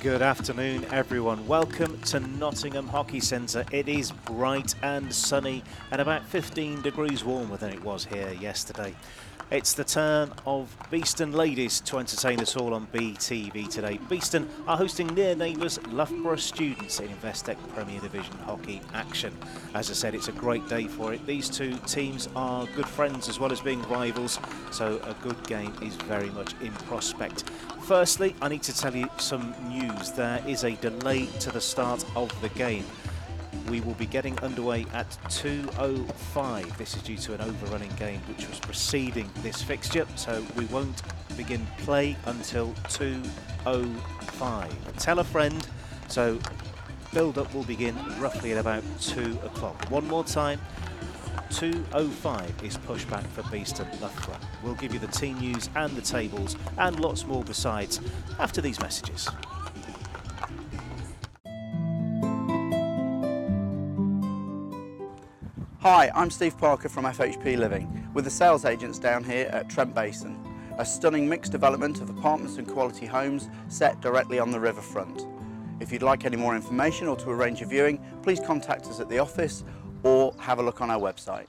Good afternoon, everyone. Welcome to Nottingham Hockey Centre. It is bright and sunny and about 15 degrees warmer than it was here yesterday. It's the turn of Beeston ladies to entertain us all on BeeTV today. Beeston are hosting near neighbours Loughborough Students in Investec Premier Division hockey action. As I said, it's a great day for it. These two teams are good friends as well as being rivals, so a good game is very much in prospect. Firstly, I need to tell you some news. There is a delay to the start of the game. We will be getting underway at 2:05. This is due to an overrunning game which was preceding this fixture, so we won't begin play until 2:05. Tell a friend, so build-up will begin roughly at about 2 o'clock. One more time, 2:05 is pushed back for Beeston Loughborough. We'll give you the team news and the tables and lots more besides after these messages. Hi, I'm Steve Parker from FHP Living with the sales agents down here at Trent Basin, a stunning mixed development of apartments and quality homes set directly on the riverfront. If you'd like any more information or to arrange a viewing, please contact us at the office or have a look on our website.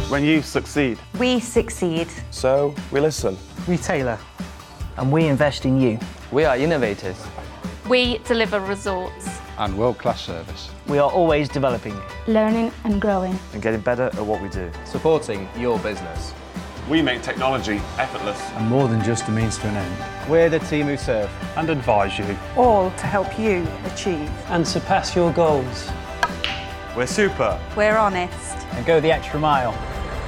When you succeed, we succeed. So we listen. We tailor. And we invest in you. We are innovators. We deliver results. And world-class service. We are always developing. Learning and growing. And getting better at what we do. Supporting your business. We make technology effortless. And more than just a means to an end. We're the team who serve. And advise you. All to help you achieve. And surpass your goals. We're super. We're honest. And go the extra mile.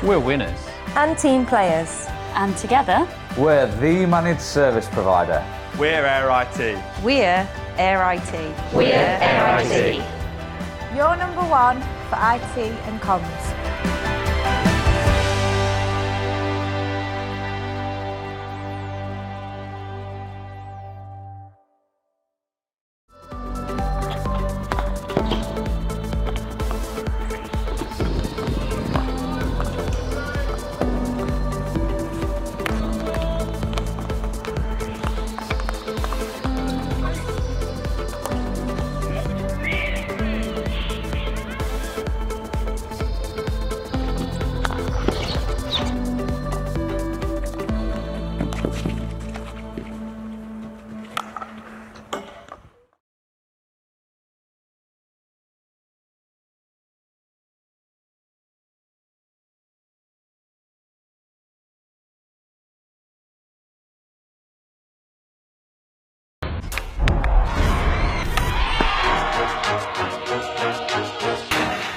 We're winners. And team players. And together, we're the managed service provider. We're Air IT. We're Air IT. We're Air IT. You're number one for IT and comms.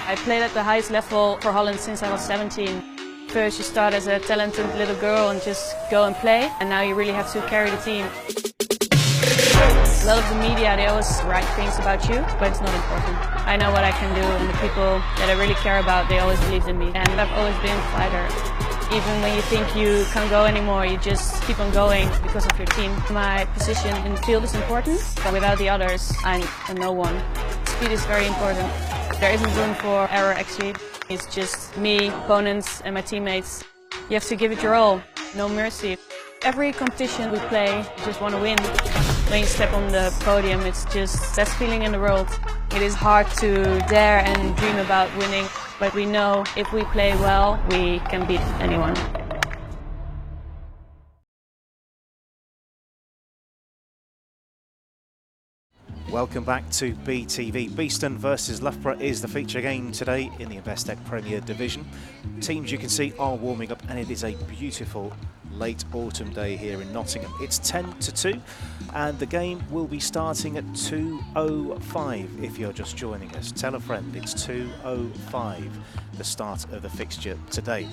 I played at the highest level for Holland since I was 17. First you start as a talented little girl and just go and play, and now you really have to carry the team. A lot of the media, they always write things about you, but it's not important. I know what I can do, and the people that I really care about, they always believed in me. And I've always been a fighter. Even when you think you can't go anymore, you just keep on going because of your team. My position in the field is important, but without the others, I'm a no one. Speed is very important. There isn't room for error actually. It's just me, opponents and my teammates. You have to give it your all, no mercy. Every competition we play, you just want to win. When you step on the podium, it's just best feeling in the world. It is hard to dare and dream about winning, but we know if we play well, we can beat anyone. Welcome back to BeeTV. Beeston versus Loughborough is the feature game today in the Investec Premier Division. Teams you can see are warming up, and it is a beautiful late autumn day here in Nottingham. It's 10-2 and the game will be starting at 2:05 if you're just joining us. Tell a friend, it's 2:05, the start of the fixture today.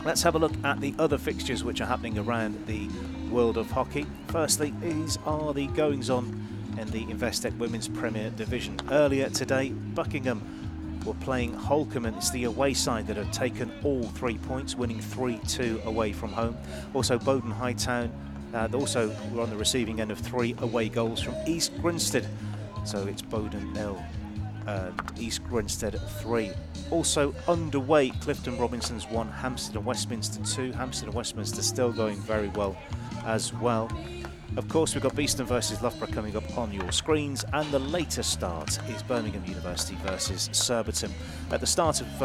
Let's have a look at the other fixtures which are happening around the world of hockey. Firstly, these are the goings-on in the Investec Women's Premier Division. Earlier today, Buckingham were playing Holcombe, and it's the away side that have taken all 3 points, winning 3-2 away from home. Also, Bowden Hightown also were on the receiving end of 3 away goals from East Grinstead. So it's Bowden 0, East Grinstead 3. Also underway, Clifton Robinson's 1, Hampstead and Westminster 2. Hampstead and Westminster still going very well as well. Of course, we've got Beeston versus Loughborough coming up on your screens, and the later start is Birmingham University versus Surbiton. At the start of,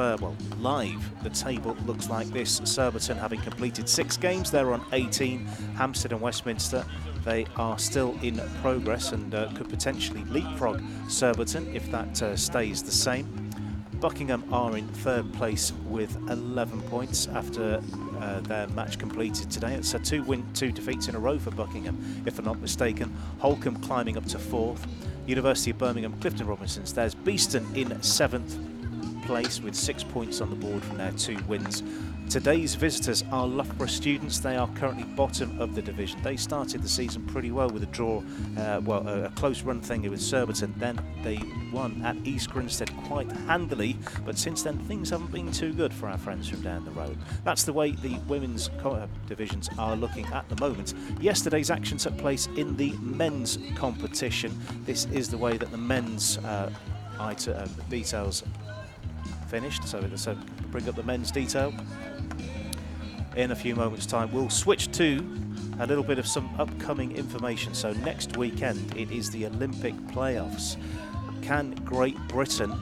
live, the table looks like this. Surbiton having completed 6 games, they're on 18. Hampstead and Westminster, they are still in progress and could potentially leapfrog Surbiton if that stays the same. Buckingham are in 3rd place with 11 points after their match completed today. It's a 2 defeats in a row for Buckingham, if I'm not mistaken. Holcombe climbing up to 4th. University of Birmingham, Clifton Robinsons. There's Beeston in 7th place with 6 points on the board from their 2 wins. Today's visitors are Loughborough Students. They are currently bottom of the division. They started the season pretty well with a draw, a close run thing with Surbiton. Then they won at East Grinstead quite handily, but since then things haven't been too good for our friends from down the road. That's the way the women's divisions are looking at the moment. Yesterday's action took place in the men's competition. This is the way that the men's details finished, so let's bring up the men's detail. In a few moments' time, we'll switch to a little bit of some upcoming information. So next weekend, it is the Olympic playoffs. Can Great Britain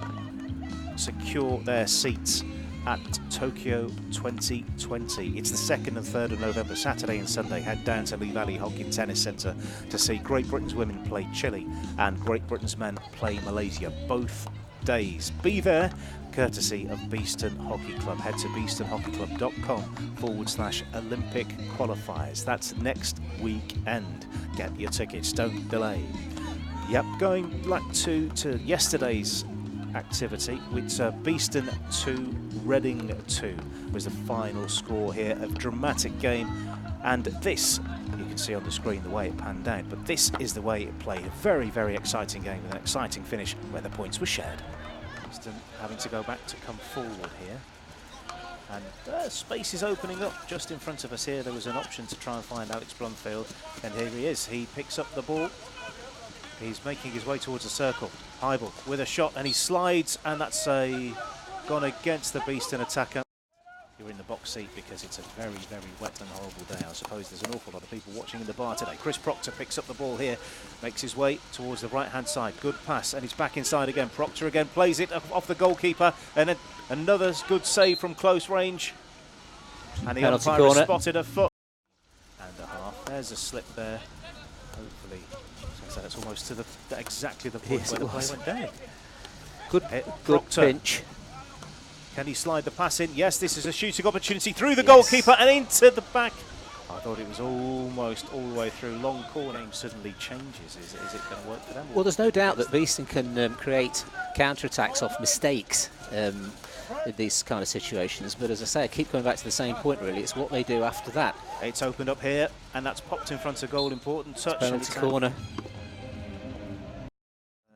secure their seats at Tokyo 2020? It's the 2nd and 3rd of November, Saturday and Sunday. Head down to Lee Valley Hockey and Tennis Centre to see Great Britain's women play Chile and Great Britain's men play Malaysia, both days. Be there, courtesy of Beeston Hockey Club. Head to beestonhockeyclub.com/Olympic qualifiers. That's next weekend. Get your tickets, don't delay. Yep, going back to yesterday's activity, with Beeston 2, Reading 2 was the final score here. A dramatic game, and this, you can see on the screen the way it panned out, but this is the way it played. A very, very exciting game with an exciting finish where the points were shared. Beeston having to go back to come forward here, and space is opening up just in front of us here. There was an option to try and find Alex Blumfield, and here he is. He picks up the ball. He's making his way towards the circle. Heibel with a shot, and he slides, and that's gone against the Beeston attacker. You're in the box seat because it's a very, very wet and horrible day. I suppose there's an awful lot of people watching in the bar today. Chris Proctor picks up the ball here, makes his way towards the right-hand side. Good pass, and he's back inside again. Proctor again plays it off the goalkeeper, and then another good save from close range. And the umpire has spotted a foot. And a half. There's a slip there. Hopefully, that's almost to exactly the point where the play went down. Good pinch. Can he slide the pass in? Yes, this is a shooting opportunity through the goalkeeper and into the back. I thought it was almost all the way through. Long corner suddenly changes. Is it going to work for them? Well, there's no doubt that Beeston can create counter-attacks off mistakes in these kind of situations. But as I say, I keep going back to the same point, really. It's what they do after that. It's opened up here, and that's popped in front of goal. Important touch. Penalty corner.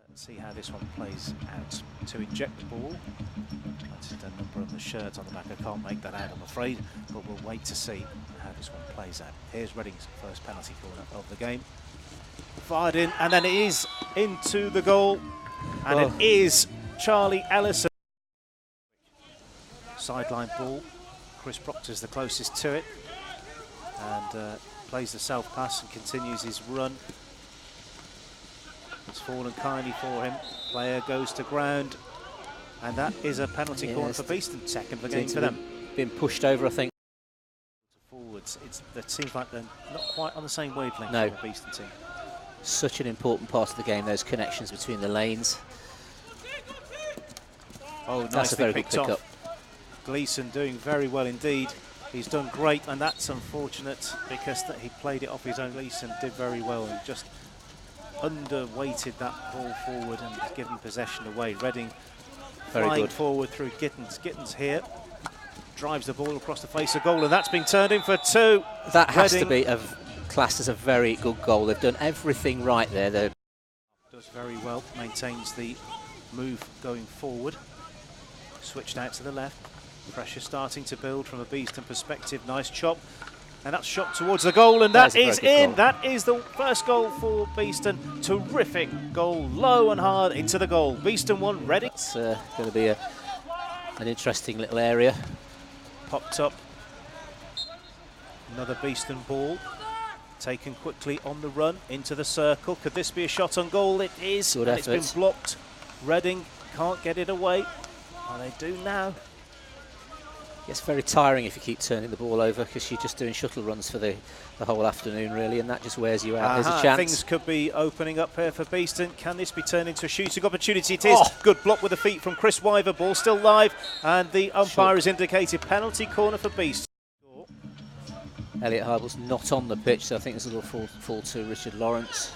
Let's see how this one plays out. To eject the ball. That's the number on the shirt on the back. I can't make that out, I'm afraid, but we'll wait to see how this one plays out. Here's Reading's first penalty corner of the game. Fired in, and then it is into the goal, and it is Charlie Ellison. Sideline ball. Chris Proctor's the closest to it. And plays the self pass and continues his run. It's fallen kindly for him. Player goes to ground. And that is a penalty corner for Beeston. Second of the game for them. Been pushed over, I think. Forwards. It seems like they're not quite on the same wavelength. No. For the Beeston team. Such an important part of the game, those connections between the lanes. Oh, that's a very good picked pick up. Gleeson doing very well indeed. He's done great, and that's unfortunate because he played it off his own. Gleeson did very well and just underweighted that ball forward and given possession away. Reading flying forward through Gittins. Gittins here drives the ball across the face of goal, and that's been turned in for 2. That has to be classed as a very good goal. They've done everything right there. Does very well, maintains the move going forward. Switched out to the left. Pressure starting to build from a Beeston perspective. Nice chop. And that's shot towards the goal, and that is in. That is the first goal for Beeston. Terrific goal, low and hard into the goal. Beeston 1, Reading. It's going to be an interesting little area. Popped up. Another Beeston ball. Taken quickly on the run into the circle. Could this be a shot on goal? It is. Good and effort. It's been blocked. Reading can't get it away. And they do now. It's very tiring if you keep turning the ball over because you're just doing shuttle runs for the whole afternoon, really, and that just wears you out. There's a chance. Things could be opening up here for Beeston. Can this be turned into a shooting opportunity? It is. Good block with the feet from Chris Wyver. Ball still live, and the umpire has indicated penalty corner for Beeston. Elliot Hybel's not on the pitch, so I think there's a little fall to Richard Lawrence.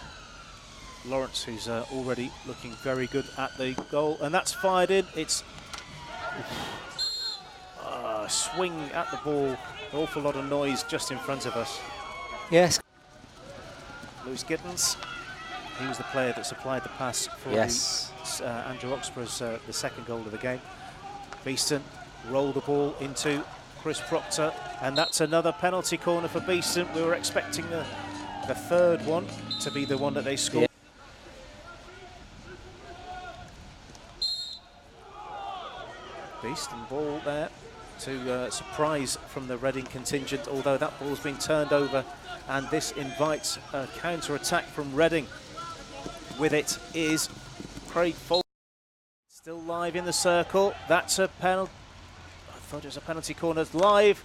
Lawrence, who's already looking very good at the goal, and that's fired in. It's swing at the ball, an awful lot of noise just in front of us. Yes. Lewis Gittins, he was the player that supplied the pass for Andrew Oxborough's the second goal of the game. Beeston roll the ball into Chris Proctor, and that's another penalty corner for Beeston. We were expecting the third one to be the one that they scored. Beeston ball there to surprise from the Reading contingent, although that ball's been turned over, and this invites a counter-attack from Reading. With it is Craig Fulton. Still live in the circle. That's a penalty. I thought it was a penalty corner. Live.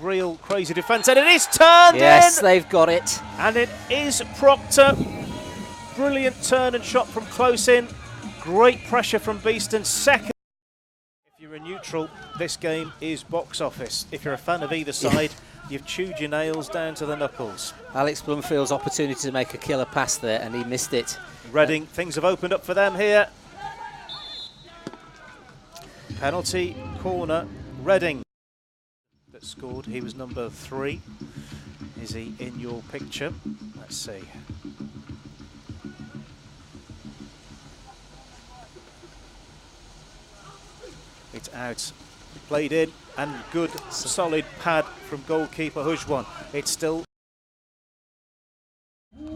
Real crazy defence, and it is turned in! Yes, they've got it. And it is Proctor. Brilliant turn and shot from close in. Great pressure from Beeston. Second. If you're a neutral, this game is box office. If you're a fan of either side, you've chewed your nails down to the knuckles. Alex Blumfield's opportunity to make a killer pass there, and he missed it. Reading, things have opened up for them here. Penalty corner, Reading. That scored. He was number 3. Is he in your picture? Let's see. It's out, played in, and good solid pad from goalkeeper Hujwan. It's still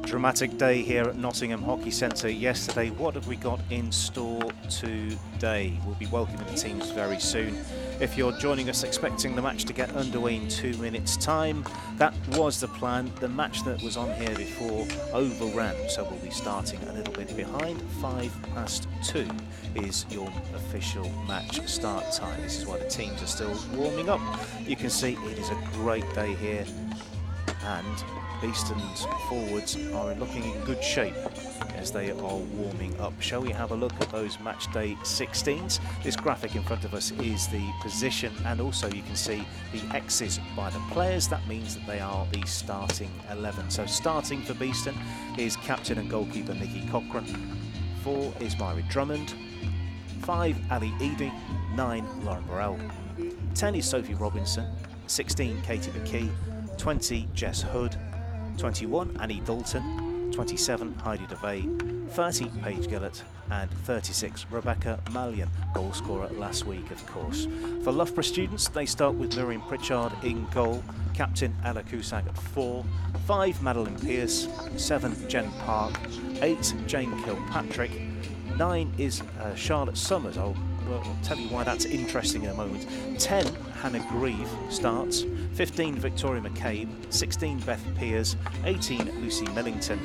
dramatic day here at Nottingham Hockey Centre yesterday. What have we got in store today? We'll be welcoming the teams very soon. If you're joining us expecting the match to get underway in 2 minutes' time, that was the plan. The match that was on here before overran, so we'll be starting a little bit behind. 2:05 is your official match start time. This is why the teams are still warming up. You can see it is a great day here, and Beeston's forwards are looking in good shape as they are warming up. Shall we have a look at those match day 16s? This graphic in front of us is the position, and also you can see the X's by the players. That means that they are the starting 11. So starting for Beeston is captain and goalkeeper Nicky Cochran. 4 is Myrie Drummond. 5, Ali Eady. 9, Lauren Burrell. 10 is Sophie Robinson. 16, Katie McKee. 20, Jess Hood. 21, Annie Dalton. 27, Heidi DeVay. 30, Paige Gillett. And 36, Rebecca Mallion, goal scorer last week, of course. For Loughborough Students, they start with Miriam Pritchard in goal. Captain Ella Cusack at 4. 5, Madeline Pearce. 7, Jen Park. 8, Jane Kilpatrick. 9 is Charlotte Summers. I'll tell you why that's interesting in a moment. 10, Hannah Grieve starts. 15, Victoria McCabe. 16, Beth Pears. 18, Lucy Millington.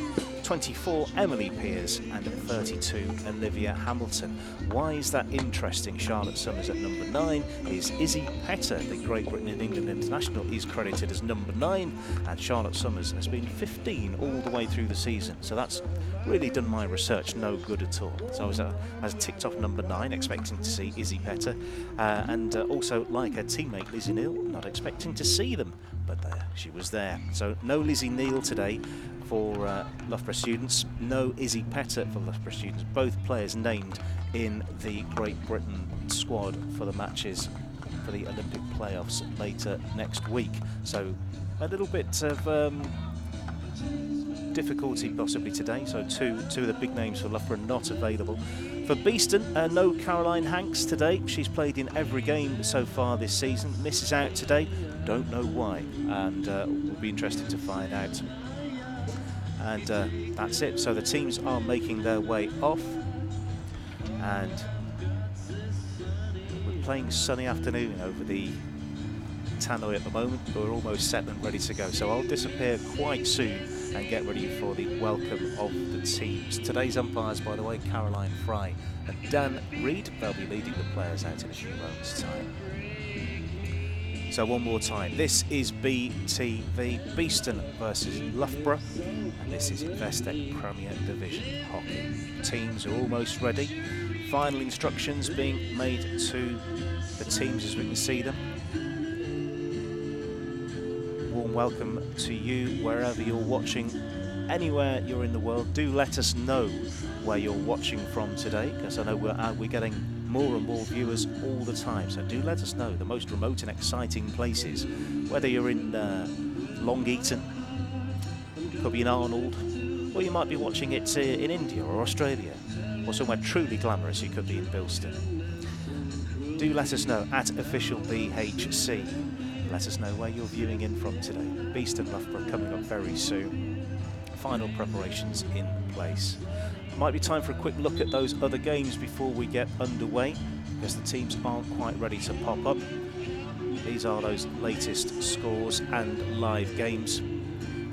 24, Emily Pears, and 32, Olivia Hamilton. Why is that interesting? Charlotte Summers at number 9 is Izzy Petter, the Great Britain and England international, is credited as number 9, and Charlotte Summers has been 15 all the way through the season. So that's really done my research no good at all. So I was ticked off number 9, expecting to see Izzy Petter, and also, like her teammate Lizzie Neal, not expecting to see them, but she was there. So no Lizzie Neal today for Loughborough Students, no Izzy Petter for Loughborough Students, both players named in the Great Britain squad for the matches for the Olympic playoffs later next week. So a little bit of difficulty possibly today, so two of the big names for Loughborough not available. For Beeston, no Caroline Hanks today. She's played in every game so far this season, misses out today, don't know why, and will be interested to find out. And that's it. So the teams are making their way off, and we're playing sunny afternoon over the tannoy at the moment, but we're almost set and ready to go. So I'll disappear quite soon and get ready for the welcome of the teams. Today's umpires, by the way, Caroline Fry and Dan Reid. They'll be leading the players out in a few moments' time. So one more time, this is BeeTV, Beeston versus Loughborough, and this is Investec Premier Division Hockey. Teams are almost ready. Final instructions being made to the teams as we can see them. Warm welcome to you wherever you're watching, anywhere you're in the world. Do let us know where you're watching from today, because I know we're getting more and more viewers all the time, so do let us know the most remote and exciting places, whether you're in Long Eaton, could be in Arnold, or you might be watching it in India or Australia, or somewhere truly glamorous. You could be in Beeston. Do let us know at official BHC. Let us know where you're viewing in from today. Beeston Loughborough coming up very soon. Final preparations in place. Might be time for a quick look at those other games before we get underway, because the teams aren't quite ready to pop up. These are those latest scores and live games.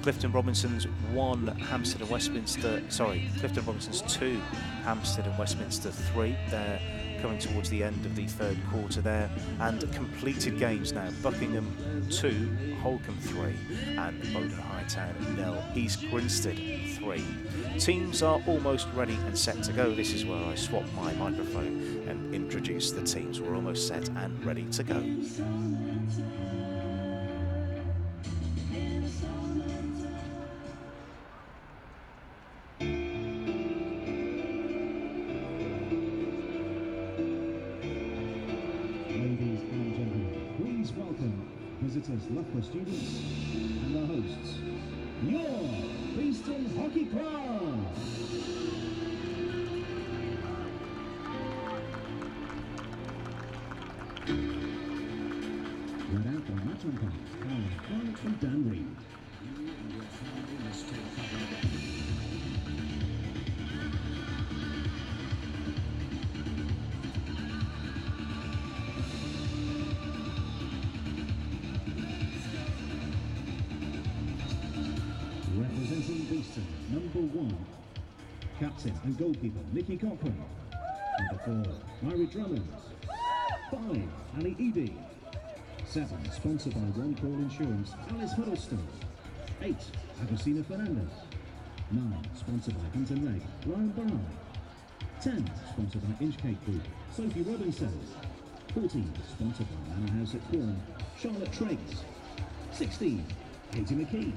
Clifton Robinson's 1, Hampstead and Westminster, Clifton Robinson's 2, Hampstead and Westminster 3. They're coming towards the end of the third quarter there. And completed games now, Buckingham 2, Holcombe 3, and Bowden Hightown 0, East Grinstead 3. Teams are almost ready and set to go. This is where I swap my microphone and introduce the teams. We're almost set and ready to go. Ladies and gentlemen, please welcome visitors Loughborough Students and their hosts, your Beeston Hockey Club. Read out by match umpire, Caroline Fry and Dan Reid. Representing Beeston, number 1, captain and goalkeeper Nikki Cochran. Number 4, Myri Drummond. 5, Ali Edie. 7, sponsored by One Call Insurance, Alice Huddleston. 8, Agostina Fernandez. 9, sponsored by Hunt and Leg, Ryan Barr. 10, sponsored by Inchcape Group, Sophie Robinson. 14, sponsored by Manor House at Quorn, Charlotte Triggs. 16, Katie McKee.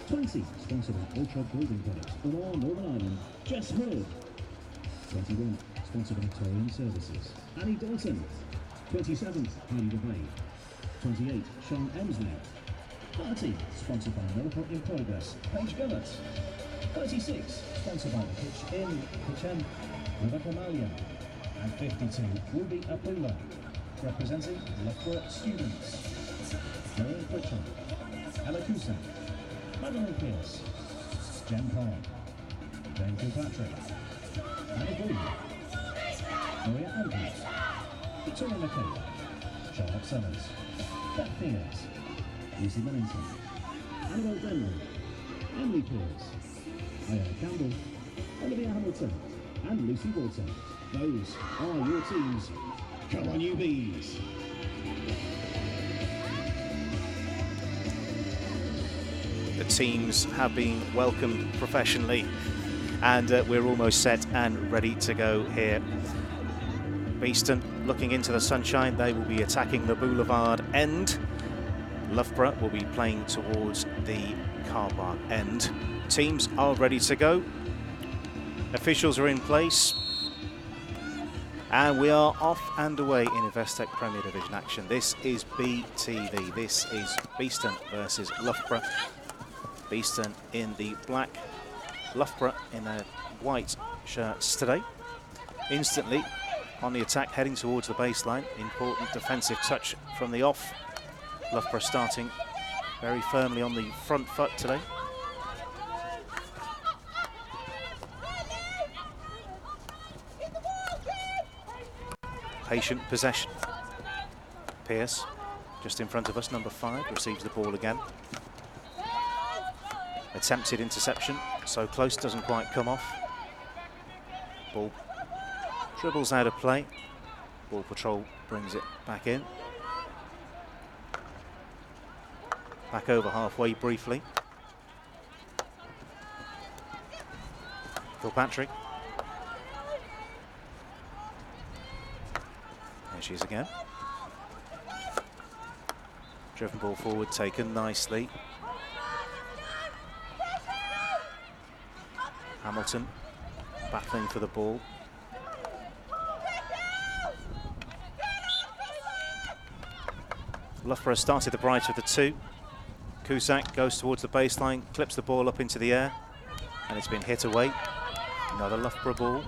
20, sponsored by Ultra Building Products, Lamar, Northern Ireland, Jess Hood. 21, sponsored by Torian Services, Annie Dalton. 27, Heidi DeVay. 28, Sean Emsley. 30, sponsored by Miracle in Progress, Paige Gullett. 36, sponsored by The Pitch In, Kitchen, Rebecca Malian. And 52, Ruby Apula, representing Loughborough Students. Lauren Pritchard, Ella Cusack, Madeline Pierce, Jen Paul, Jane Kilpatrick, and a goal. Maria Andrews, Victoria McKay, Charlotte Summers, Beth Pierce, Lucy Millington, Annabelle Denley, Emily Pierce, Ayana Campbell, Olivia Hamilton, and Lucy Walton. Those are your teams. Come on, you bees! The teams have been welcomed professionally, and we're almost set and ready to go here. Beeston looking into the sunshine. They will be attacking the boulevard end. Loughborough will be playing towards the car park end. Teams are ready to go. Officials are in place. And we are off and away in Investec Premier Division action. This is BeeTV. This is Beeston versus Loughborough. Beeston in the black, Loughborough in their white shirts today. Instantly on the attack, heading towards the baseline. Important defensive touch from the off. Loughborough starting very firmly on the front foot today. Patient possession. Pierce, just in front of us, number 5, receives the ball again. Attempted interception, so close, doesn't quite come off. Ball dribbles out of play. Ball patrol brings it back in. Back over halfway briefly. Kilpatrick. There she is again. Driven ball forward, taken nicely. Hamilton battling for the ball. Loughborough started the brighter of the two. Cusack goes towards the baseline, clips the ball up into the air, and it's been hit away. Another Loughborough ball.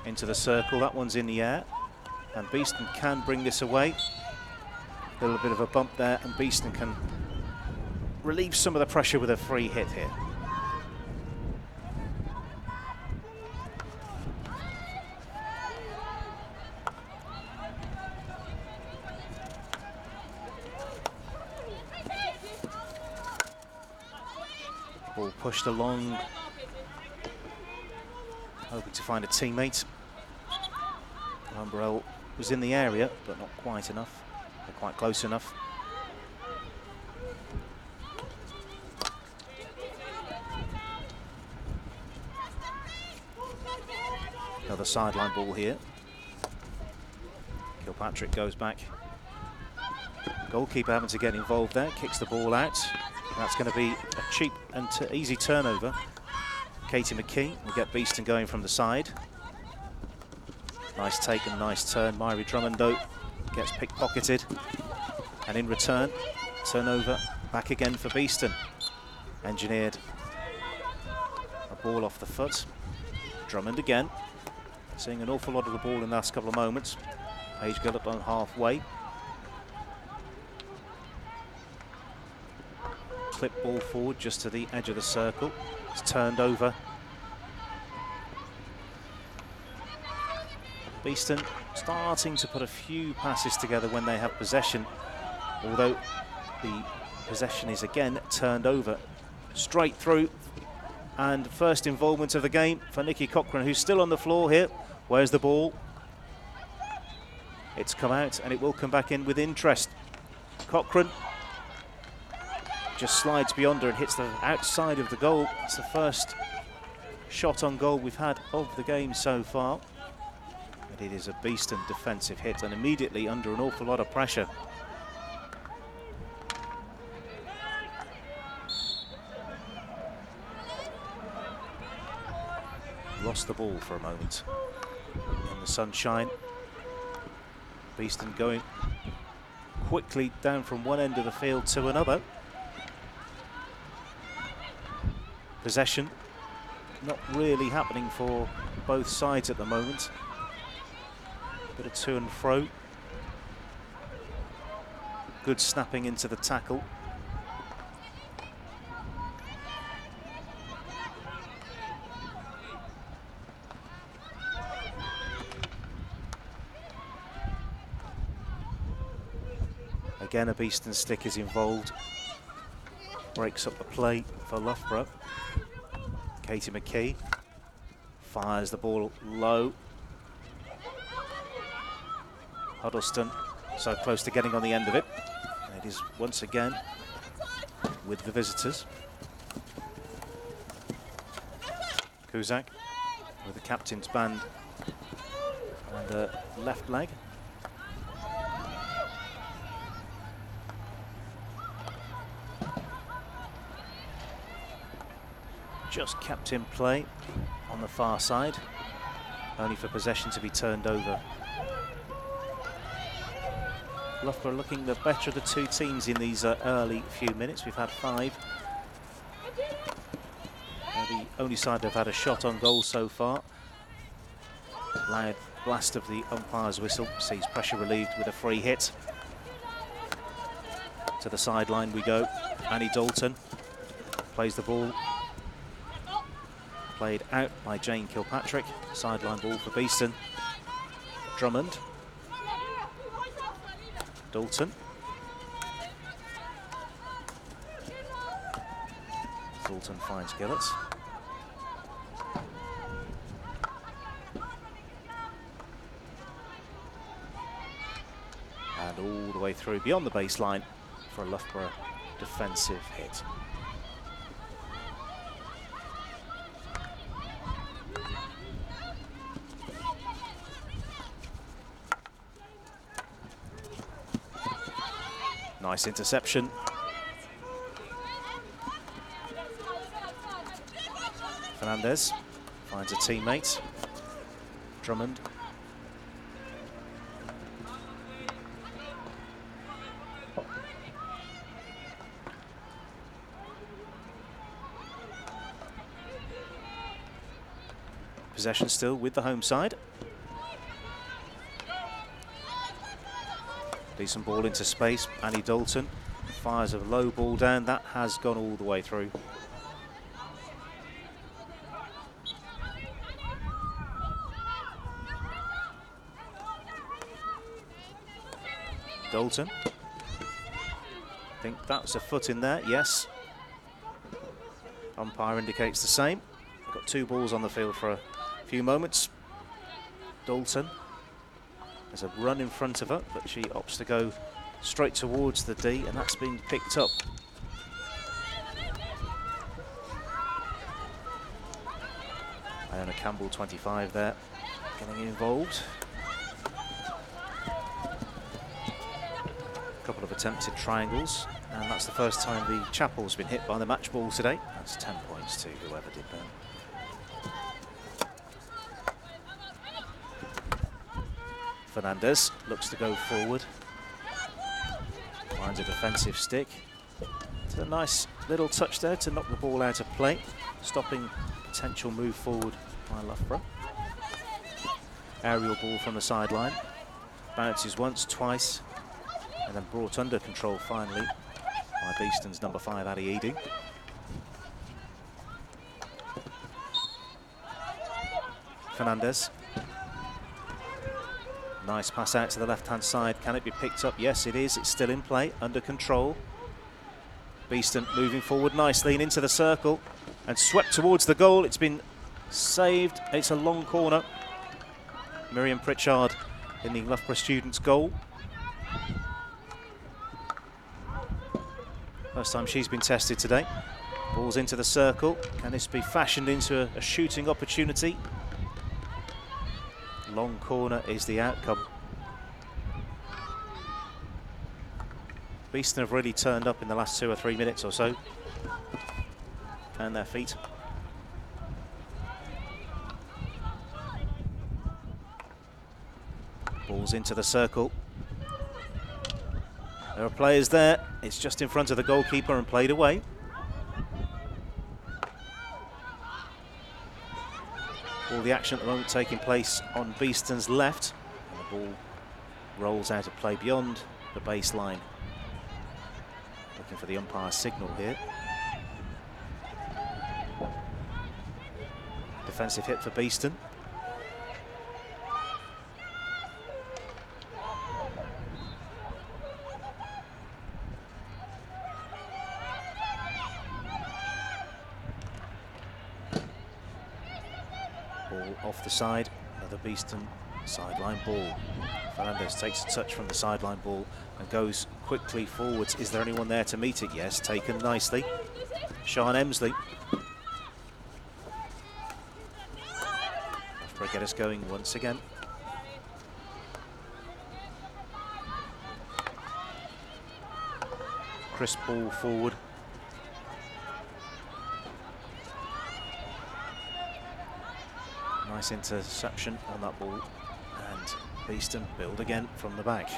Into the circle, that one's in the air, and Beeston can bring this away. A little bit of a bump there, and Beeston can relieve some of the pressure with a free hit here. Ball pushed along, hoping to find a teammate. Umbrell was in the area, but not quite enough, not quite close enough. Another sideline ball here. Kilpatrick goes back. Goalkeeper having to get involved there, kicks the ball out. That's going to be a cheap and easy turnover. Katie McKee will get Beeston going from the side. Nice take and nice turn. Myri Drummond, though, gets pickpocketed. And in return, turnover back again for Beeston. Engineered a ball off the foot. Drummond again. Seeing an awful lot of the ball in the last couple of moments. Page got up on halfway. Clip ball forward just to the edge of the circle. It's turned over. Beeston starting to put a few passes together when they have possession, although the possession is again turned over. Straight through, and first involvement of the game for Nikki Cochran, who's still on the floor here. Where's the ball? It's come out, and it will come back in with interest. Cochran just slides beyond her and hits the outside of the goal. It's the first shot on goal we've had of the game so far. But it is a Beeston defensive hit, and immediately under an awful lot of pressure. Lost the ball for a moment in the sunshine. Beeston going quickly down from one end of the field to another. Possession not really happening for both sides at the moment. Bit of to and fro. Good snapping into the tackle. Again, a Beeston stick is involved. Breaks up the play for Loughborough. Katie McKee fires the ball low. Huddleston so close to getting on the end of it. It is once again with the visitors. Kuzak with the captain's band and a left leg. Just kept in play on the far side, only for possession to be turned over. Loughborough looking the better of the two teams in these early few minutes. We've had 5. The only side they've had a shot on goal so far. Loud blast of the umpire's whistle sees pressure relieved with a free hit. To the sideline we go. Annie Dalton plays the ball. Played out by Jane Kilpatrick. Sideline ball for Beeston. Drummond. Dalton. Dalton finds Gillett. And all the way through beyond the baseline for a Loughborough defensive hit. Nice interception. Fernandez finds a teammate. Drummond. Possession still with the home side. Decent ball into space. Annie Dalton fires a low ball down. That has gone all the way through. Dalton. I think that's a foot in there. Yes. Umpire indicates the same. We've got 2 balls on the field for a few moments. Dalton. There's a run in front of her, but she opts to go straight towards the D, and that's been picked up. Iona Campbell, 25 there, getting involved. A couple of attempted triangles, and that's the first time the Chapel's been hit by the match ball today. That's 10 points to whoever did that. Fernandez looks to go forward, finds a defensive stick. It's a nice little touch there to knock the ball out of play, stopping potential move forward by Loughborough. Aerial ball from the sideline, bounces once, twice, and then brought under control finally by Beeston's number 5, Ali Eading. Fernandez. Nice pass out to the left-hand side. Can it be picked up? Yes, it is. It's still in play, under control. Beeston moving forward nicely and into the circle and swept towards the goal. It's been saved. It's a long corner. Miriam Pritchard in the Loughborough Students goal. First time she's been tested today. Ball's into the circle. Can this be fashioned into a shooting opportunity? Long corner is the outcome. Beeston have really turned up in the last 2 or 3 minutes or so. And their feet. Ball's into the circle. There are players there. It's just in front of the goalkeeper and played away. All the action at the moment taking place on Beeston's left. And the ball rolls out of play beyond the baseline. Looking for the umpire's signal here. Defensive hit for Beeston. Ball off the side, another Beeston sideline ball. Fernandez takes a touch from the sideline ball and goes quickly forwards. Is there anyone there to meet it? Yes, taken nicely. Sean Emsley. Loughborough get us going once again. Crisp ball forward. Nice interception on that ball, and Beeston build again from the back.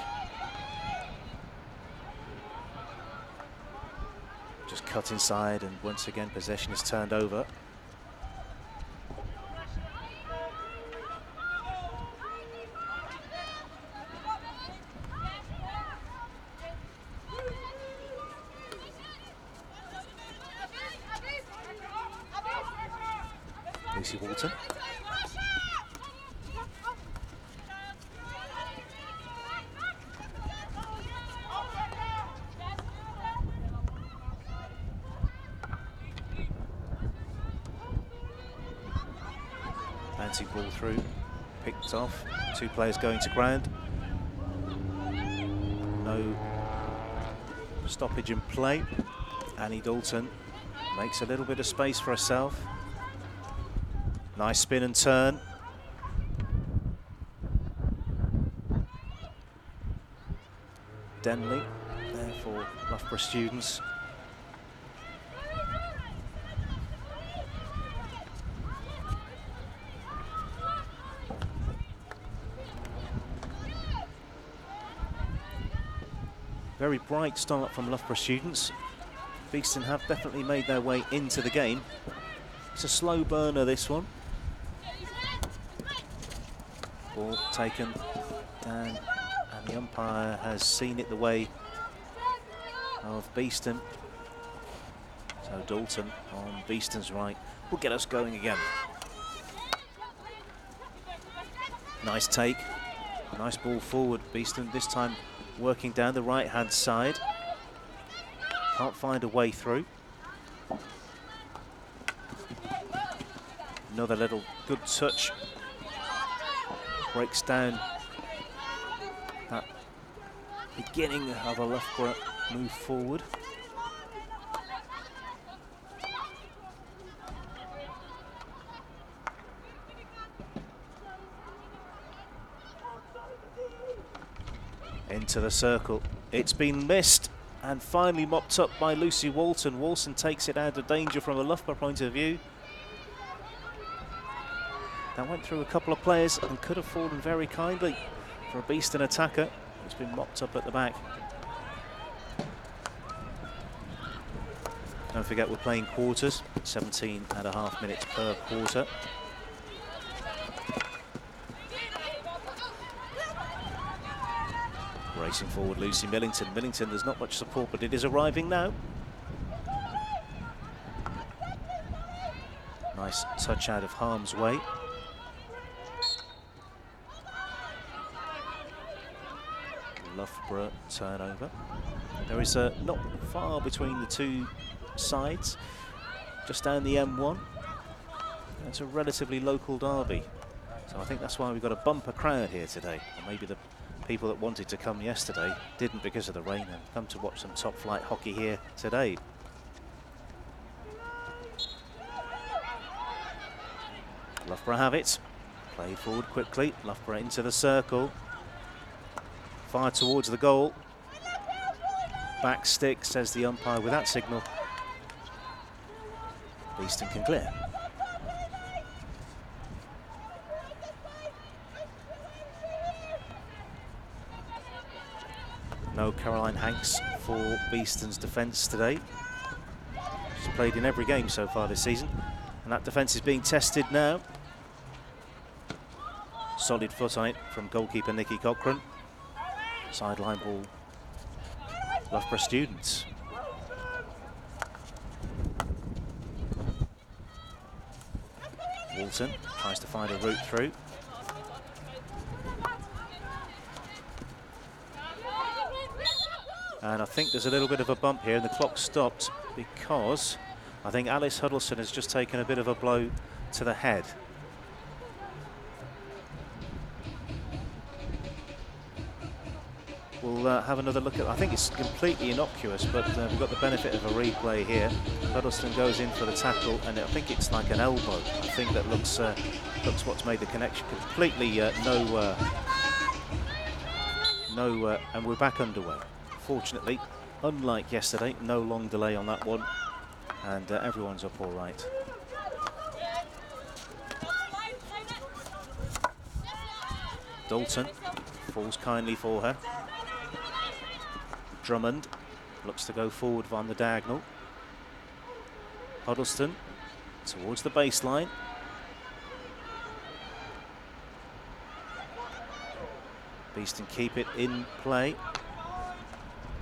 Just cut inside, and once again possession is turned over. Lucy Walton. Fancy ball through, picked off. Two players going to ground. No stoppage in play. Annie Dalton makes a little bit of space for herself. Nice spin and turn. Denley there for Loughborough Students. Very bright start from Loughborough Students. Beeston have definitely made their way into the game. It's a slow burner, this one. Ball taken down, and the umpire has seen it the way of Beeston. So Dalton on Beeston's right will get us going again. Nice take, nice ball forward. Beeston this time working down the right-hand side. Can't find a way through. Another little good touch. Breaks down that beginning of a Loughborough move forward. Into the circle. It's been missed and finally mopped up by Lucy Walton. Walton takes it out of danger from a Loughborough point of view. That went through a couple of players and could have fallen very kindly for a Beeston attacker. It's been mopped up at the back. Don't forget we're playing quarters, 17.5 minutes per quarter. Racing forward, Lucy Millington. Millington, there's not much support, but it is arriving now. Nice touch out of harm's way. Loughborough turnover. There is not far between the two sides, just down the M1. It's a relatively local derby, so I think that's why we've got a bumper crowd here today. Or maybe the people that wanted to come yesterday didn't because of the rain and come to watch some top flight hockey here today. Loughborough have it. Played forward quickly. Loughborough into the circle. Fire towards the goal. Back stick, says the umpire with that signal. Beeston can clear. No Caroline Hanks for Beeston's defence today. She's played in every game so far this season. And that defence is being tested now. Solid foot on it from goalkeeper Nikki Cochrane. Sideline ball, Loughborough Students. Walton tries to find a route through. And I think there's a little bit of a bump here, and the clock stopped because I think Alice Huddleston has just taken a bit of a blow to the head. We'll have another look at. I think it's completely innocuous, but we've got the benefit of a replay here. Huddleston goes in for the tackle, and I think it's like an elbow. I think that looks what's made the connection. Completely and we're back underway. Fortunately, unlike yesterday, no long delay on that one, and everyone's up all right. Dalton falls kindly for her. Drummond looks to go forward on the diagonal. Huddleston towards the baseline. Beeston keep it in play.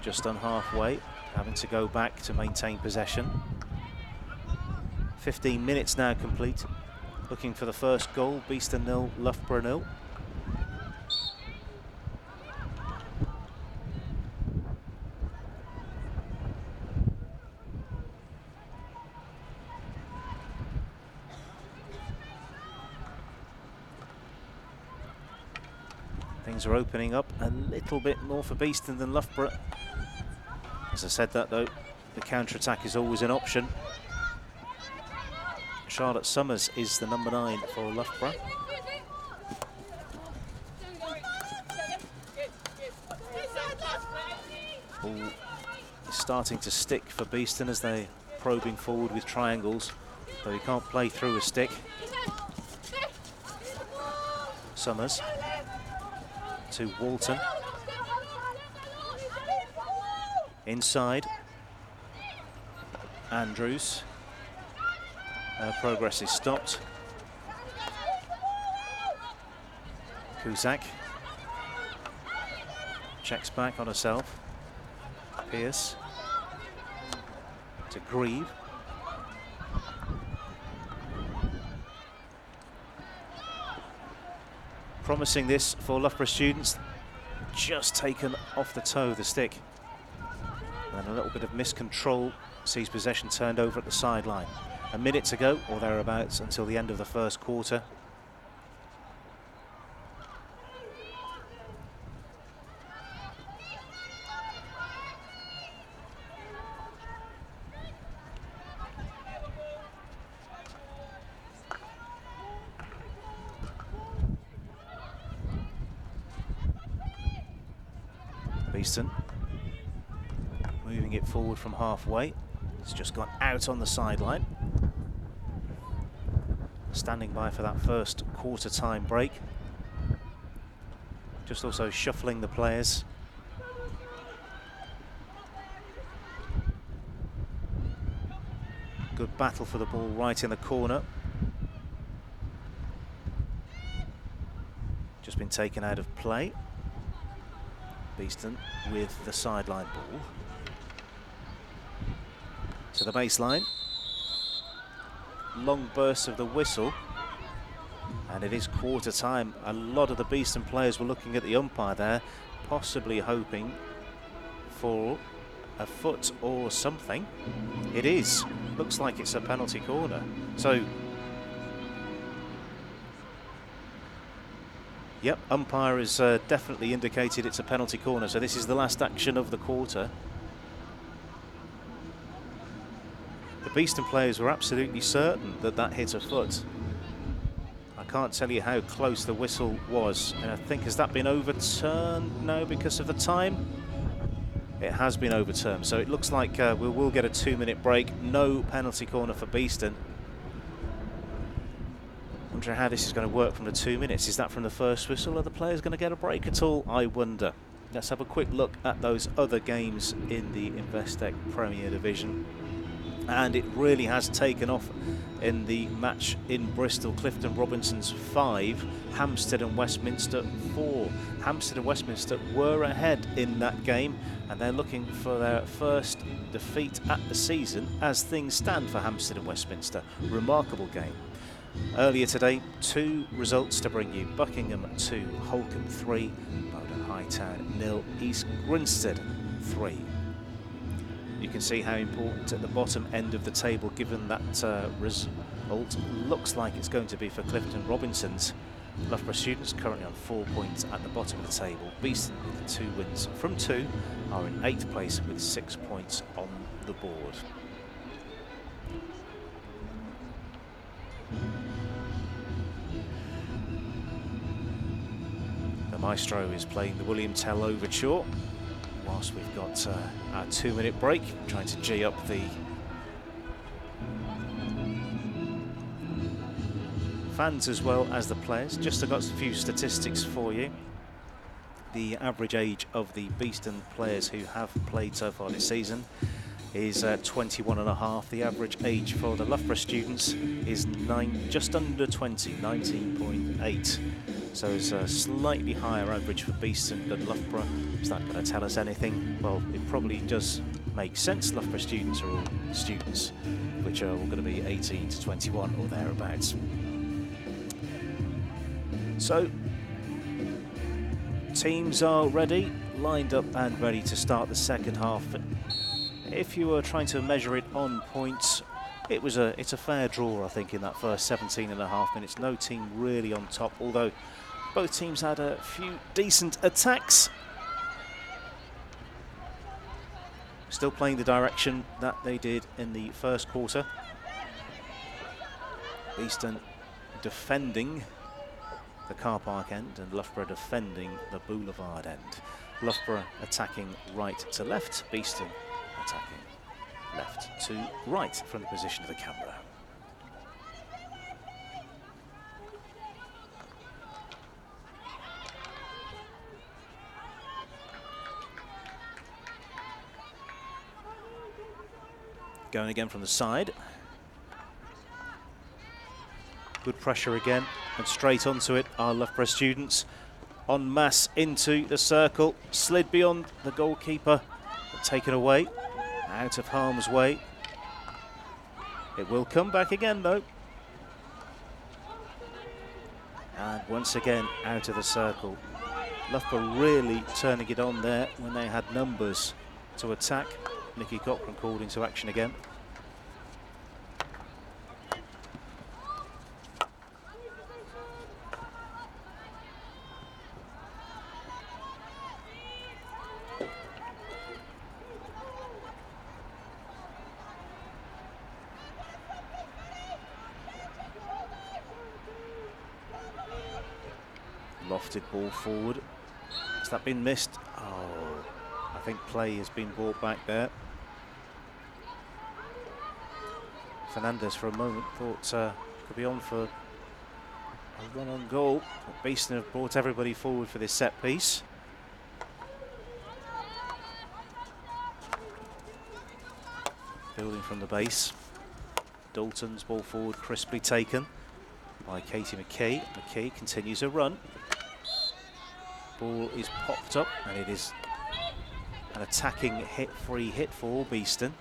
Just on halfway, having to go back to maintain possession. 15 minutes now complete. Looking for the first goal. Beeston 0, Loughborough 0. Things are opening up a little bit more for Beeston than Loughborough. As I said that though, the counter-attack is always an option. Charlotte Summers is the number 9 for Loughborough. Ball is starting to stick for Beeston as they're probing forward with triangles, though he can't play through a stick. Summers to Walton. Inside. Andrews. Progress is stopped. Cusack checks back on herself. Pierce to Grieve. Promising this for Loughborough Students. Just taken off the toe of the stick. And a little bit of miscontrol sees possession turned over at the sideline. A minute to go, or thereabouts, until the end of the first quarter. Beeston moving it forward from halfway. It's just gone out on the sideline. Standing by for that first quarter time break. Just also shuffling the players. Good battle for the ball right in the corner. Just been taken out of play. Beeston with the sideline ball. To the baseline. Long bursts of the whistle. And it is quarter time. A lot of the Beeston players were looking at the umpire there, possibly hoping for a foot or something. It is. Looks like it's a penalty corner. So, yep, umpire has definitely indicated it's a penalty corner. So this is the last action of the quarter. The Beeston players were absolutely certain that that hit a foot. I can't tell you how close the whistle was. And I think, has that been overturned? No, because of the time? It has been overturned. So it looks like we will get a 2-minute break. No penalty corner for Beeston. I'm wondering how this is going to work from the 2 minutes. Is that from the first whistle? Are the players going to get a break at all? I wonder. Let's have a quick look at those other games in the Investec Premier Division. And it really has taken off in the match in Bristol. Clifton Robinsons 5, Hampstead and Westminster 4. Hampstead and Westminster were ahead in that game, and they're looking for their first defeat at the season as things stand for Hampstead and Westminster. Remarkable game. Earlier today, 2 results to bring you. Buckingham 2, Holcombe 3, Bowden Hightown 0, East Grinstead 3. You can see how important at the bottom end of the table, given that result looks like it's going to be for Clifton Robinsons. Loughborough Students currently on 4 points at the bottom of the table. Beeston with 2 wins from 2 are in 8th place with 6 points on the board. The maestro is playing the William Tell Overture whilst we've got our 2-minute break, trying to G up the fans as well as the players. Just got a few statistics for you. The average age of the Beeston players who have played so far this season is 21.5. The average age for the Loughborough Students is just under 20, 19.8. So it's a slightly higher average for Beeston than Loughborough. Is that going to tell us anything? Well, it probably does make sense. Loughborough students are all students, which are all going to be 18 to 21 or thereabouts. So, teams are ready, lined up and ready to start the second half. If you were trying to measure it on points, it's a fair draw, I think, in that first 17.5 minutes. No team really on top, although both teams had a few decent attacks. Still playing the direction that they did in the first quarter. Beeston defending the car park end and Loughborough defending the boulevard end. Loughborough attacking right to left, Beeston attacking left to right from the position of the camera. Going again from the side. Good pressure again, and straight onto it are Loughborough Students. En masse into the circle, slid beyond the goalkeeper, but taken away, out of harm's way. It will come back again though. And once again out of the circle. Loughborough really turning it on there when they had numbers to attack. Nicky Cochran called into action again. Lofted ball forward. Has that been missed? Oh, I think play has been brought back there. Fernandez for a moment thought could be on for a run on goal. But Beeston have brought everybody forward for this set piece. Building from the base. Dalton's ball forward, crisply taken by Katie McKay. McKay continues a run. Ball is popped up and it is an attacking free hit for Beeston.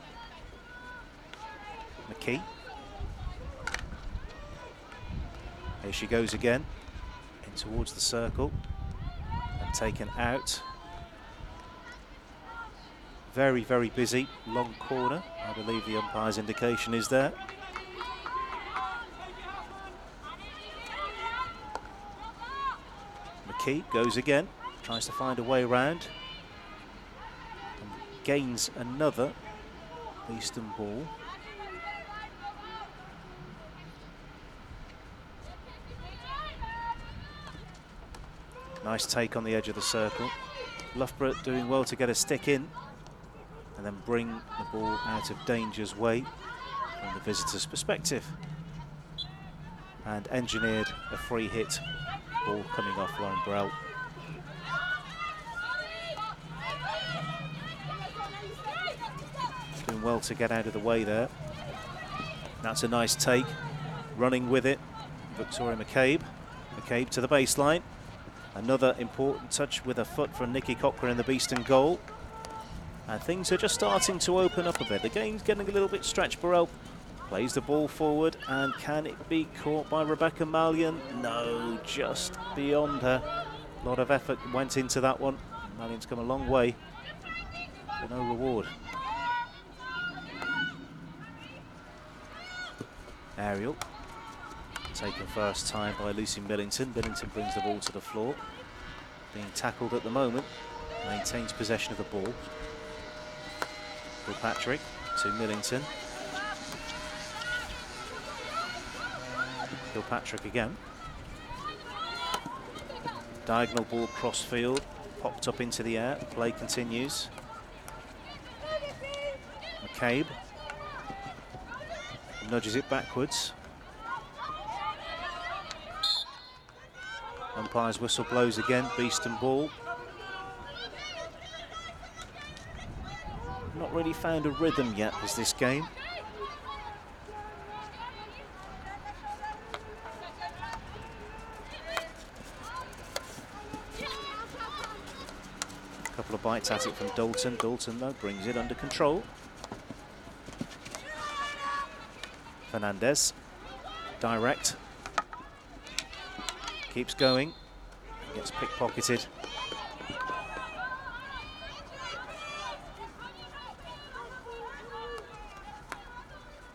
McKee. Here she goes again, in towards the circle, and taken out. Very, very busy, long corner. I believe the umpire's indication is there. McKee goes again, tries to find a way around, and gains another Beeston ball. Nice take on the edge of the circle. Loughborough doing well to get a stick in and then bring the ball out of danger's way from the visitor's perspective. And engineered a free hit, ball coming off Lauren Brell. Doing well to get out of the way there. That's a nice take. Running with it, Victoria McCabe. McCabe to the baseline. Another important touch with a foot from Nicky Cochran in the Beeston goal. And things are just starting to open up a bit. The game's getting a little bit stretched. Burrell plays the ball forward, and can it be caught by Rebecca Mallion? No, just beyond her. A lot of effort went into that one. Mallion's come a long way for no reward. Ariel Taken first time by Lucy Millington. Millington brings the ball to the floor. Being tackled at the moment. Maintains possession of the ball. Kilpatrick to Millington. Kilpatrick again. Diagonal ball cross field. Popped up into the air. Play continues. McCabe nudges it backwards. Umpire's whistle blows again. Beeston ball. Not really found a rhythm yet as this game. A couple of bites at it from Dalton. Dalton though brings it under control. Fernandez, direct. Keeps going, gets pickpocketed.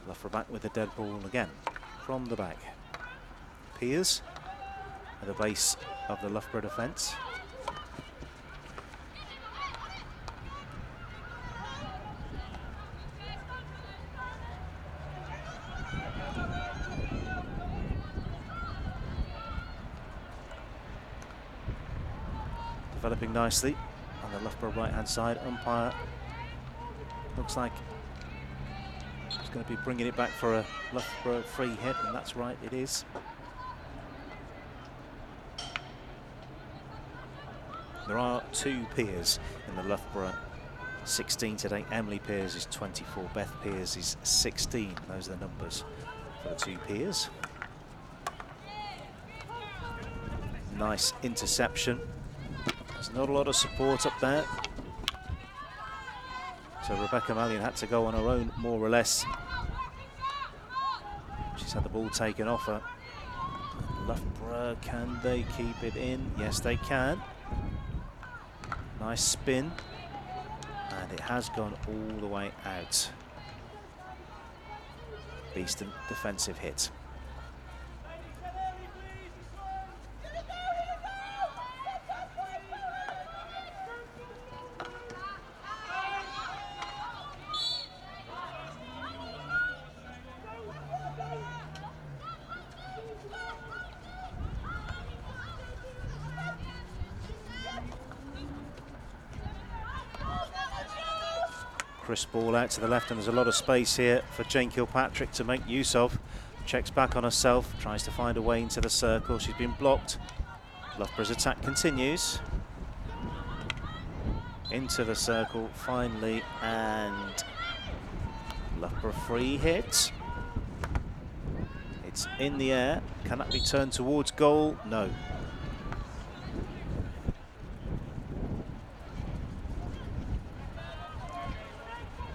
Loughborough back with the dead ball again from the back. Piers at the base of the Loughborough defence. Developing nicely on the Loughborough right-hand side. Umpire looks like he's going to be bringing it back for a Loughborough free hit, and that's right, it is. There are 2 Piers in the Loughborough 16 today. Emily Piers is 24, Beth Piers is 16. Those are the numbers for the 2 Piers. Nice interception. There's not a lot of support up there. So Rebecca Mallion had to go on her own, more or less. She's had the ball taken off her. Loughborough, can they keep it in? Yes, they can. Nice spin. And it has gone all the way out. Beeston defensive hit. Crisp ball out to the left, and there's a lot of space here for Jane Kilpatrick to make use of. Checks back on herself, tries to find a way into the circle. She's been blocked. Loughborough's attack continues. Into the circle finally, and Loughborough free hit. It's in the air. Can that be turned towards goal? No.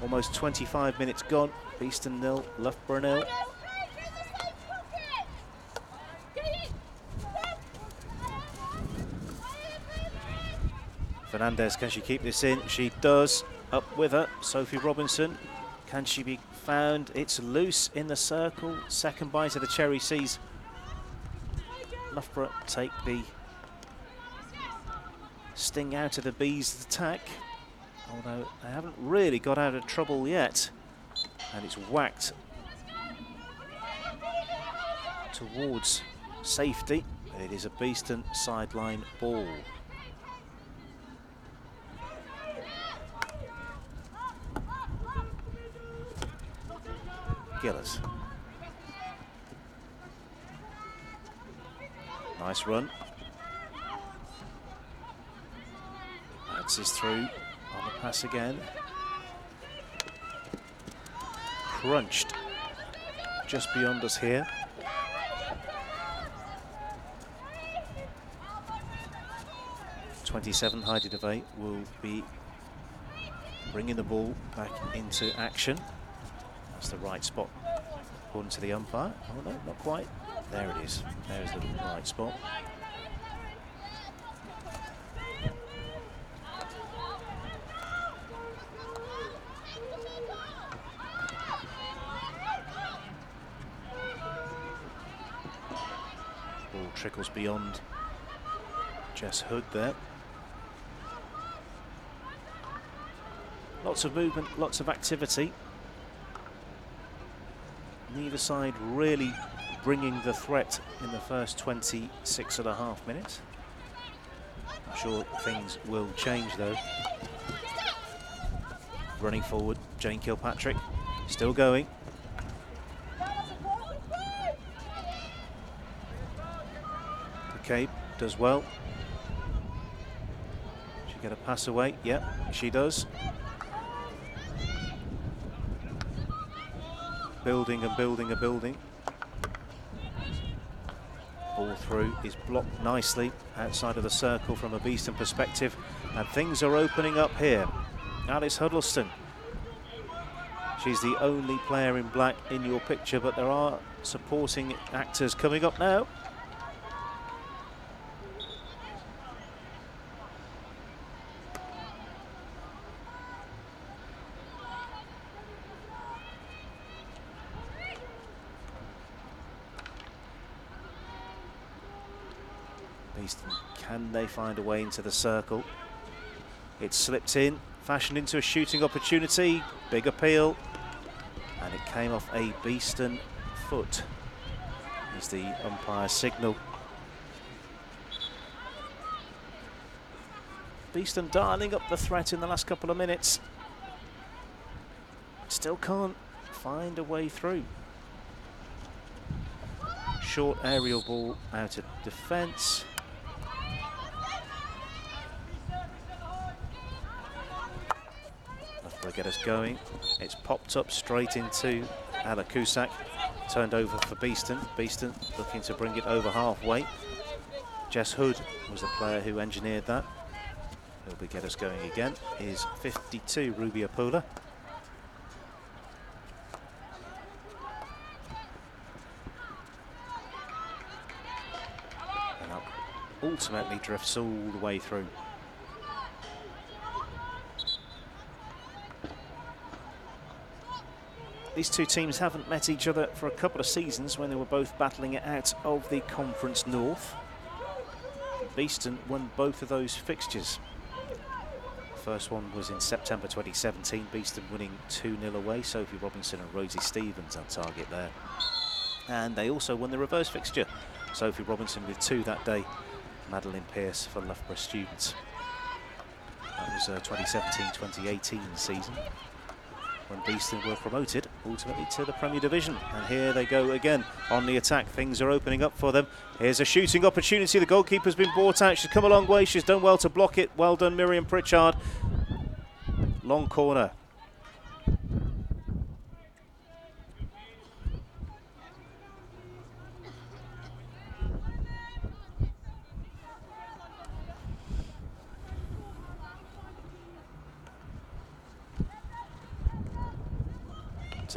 Almost 25 minutes gone. Beeston 0, Loughborough 0. Fernandez, can she keep this in? She does. Up with her, Sophie Robinson. Can she be found? It's loose in the circle. Second bite of the cherry sees Loughborough take the sting out of the Bees' attack. Although they haven't really got out of trouble yet. And it's whacked towards safety. It is a Beeston sideline ball. Gillis. Nice run. That's his through. On the pass again. Crunched just beyond us here. (27) Heidi DeVay will be bringing the ball back into action. That's the right spot according to the umpire. Oh no, not quite. There it is. There's the right spot. trickles beyond Jess Hood there. Lots of movement, lots of activity. Neither side really bringing the threat in the first 26.5 minutes. I'm sure things will change though. Running forward, Jane Kilpatrick, still going. McCabe does well. She get a pass away? Yep, she does. Building and building and building. Ball through is blocked nicely outside of the circle from a Beeston perspective, and things are opening up here. Alice Huddleston. She's the only player in black in your picture, but there are supporting actors coming up now. Beeston, can they find a way into the circle? It slipped in, fashioned into a shooting opportunity, big appeal, and it came off a Beeston foot, is the umpire's signal. Beeston dialing up the threat in the last couple of minutes. Still can't find a way through. Short aerial ball out of defence. Loughborough get us going. It's popped up straight into Ella Cusack. Turned over for Beeston. Beeston looking to bring it over halfway. Jess Hood was the player who engineered that. He'll be get us going again. Is 52, Rubia Pula. And that ultimately drifts all the way through. These two teams haven't met each other for a couple of seasons when they were both battling it out of the Conference North. Beeston won both of those fixtures. The first one was in September 2017, Beeston winning 2-0 away. Sophie Robinson and Rosie Stevens on target there. And they also won the reverse fixture. Sophie Robinson with 2 that day, Madeline Pearce for Loughborough Students. That was 2017-2018 season, when Beeston were promoted ultimately to the Premier Division. And here they go again on the attack. Things are opening up for them. Here's a shooting opportunity. The goalkeeper's been brought out. She's come a long way. She's done well to block it. Well done, Miriam Pritchard. Long corner.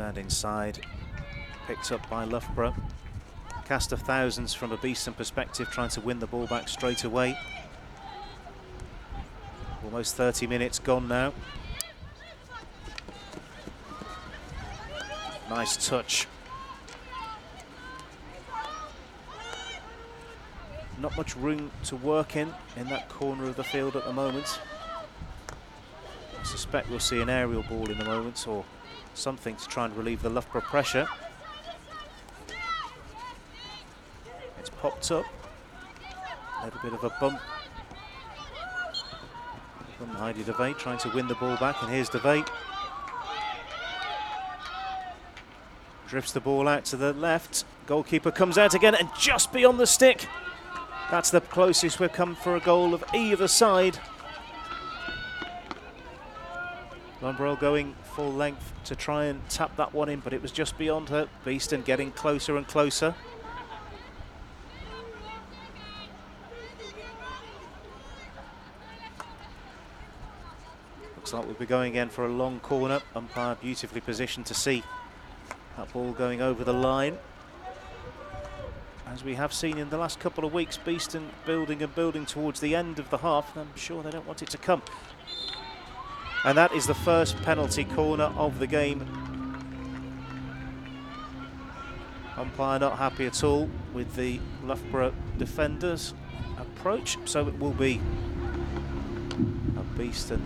And inside, picked up by Loughborough. Cast of thousands from a Beeston perspective, trying to win the ball back straight away. Almost 30 minutes gone now. Nice touch. Not much room to work in that corner of the field at the moment. I suspect we'll see an aerial ball in a moment, or something to try and relieve the Loughborough pressure. It's popped up. A little bit of a bump from Heidi DeVate trying to win the ball back, and here's DeVate. Drifts the ball out to the left. Goalkeeper comes out again and just beyond the stick. That's the closest we've come for a goal of either side. Loughborough going full length to try and tap that one in, but it was just beyond her. Beeston getting closer and closer. Looks like we'll be going again for a long corner. Umpire beautifully positioned to see that ball going over the line. As we have seen in the last couple of weeks, Beeston building and building towards the end of the half. I'm sure they don't want it to come. And that is the first penalty corner of the game. Umpire not happy at all with the Loughborough defenders' approach, so it will be a Beeston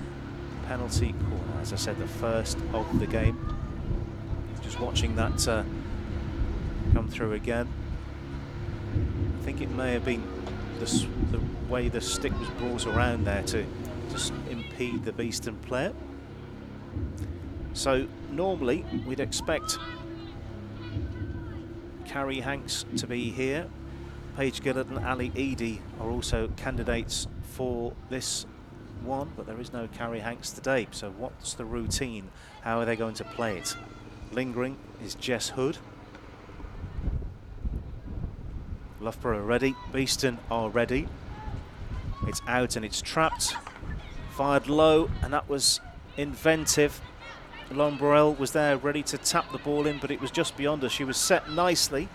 penalty corner. As I said, the first of the game. Just watching that come through again. I think it may have been the way the stick was brought around there to just impede the Beeston player. So normally we'd expect Carrie Hanks to be here. Paige Gillard and Ali Eady are also candidates for this one, but there is no Carrie Hanks today. So what's the routine? How are they going to play it? Lingering is Jess Hood. Loughborough are ready, Beeston are ready. It's out and it's trapped. Fired low, and that was inventive. Lauren Burrell was there ready to tap the ball in, but it was just beyond her. She was set nicely.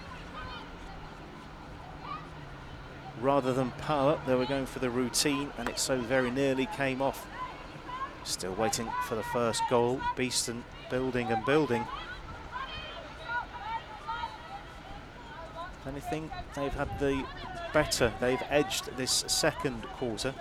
Rather than power, they were going for the routine, and it so very nearly came off. Still waiting for the first goal. Beeston building and building. If anything, they've had the better. They've edged this second quarter.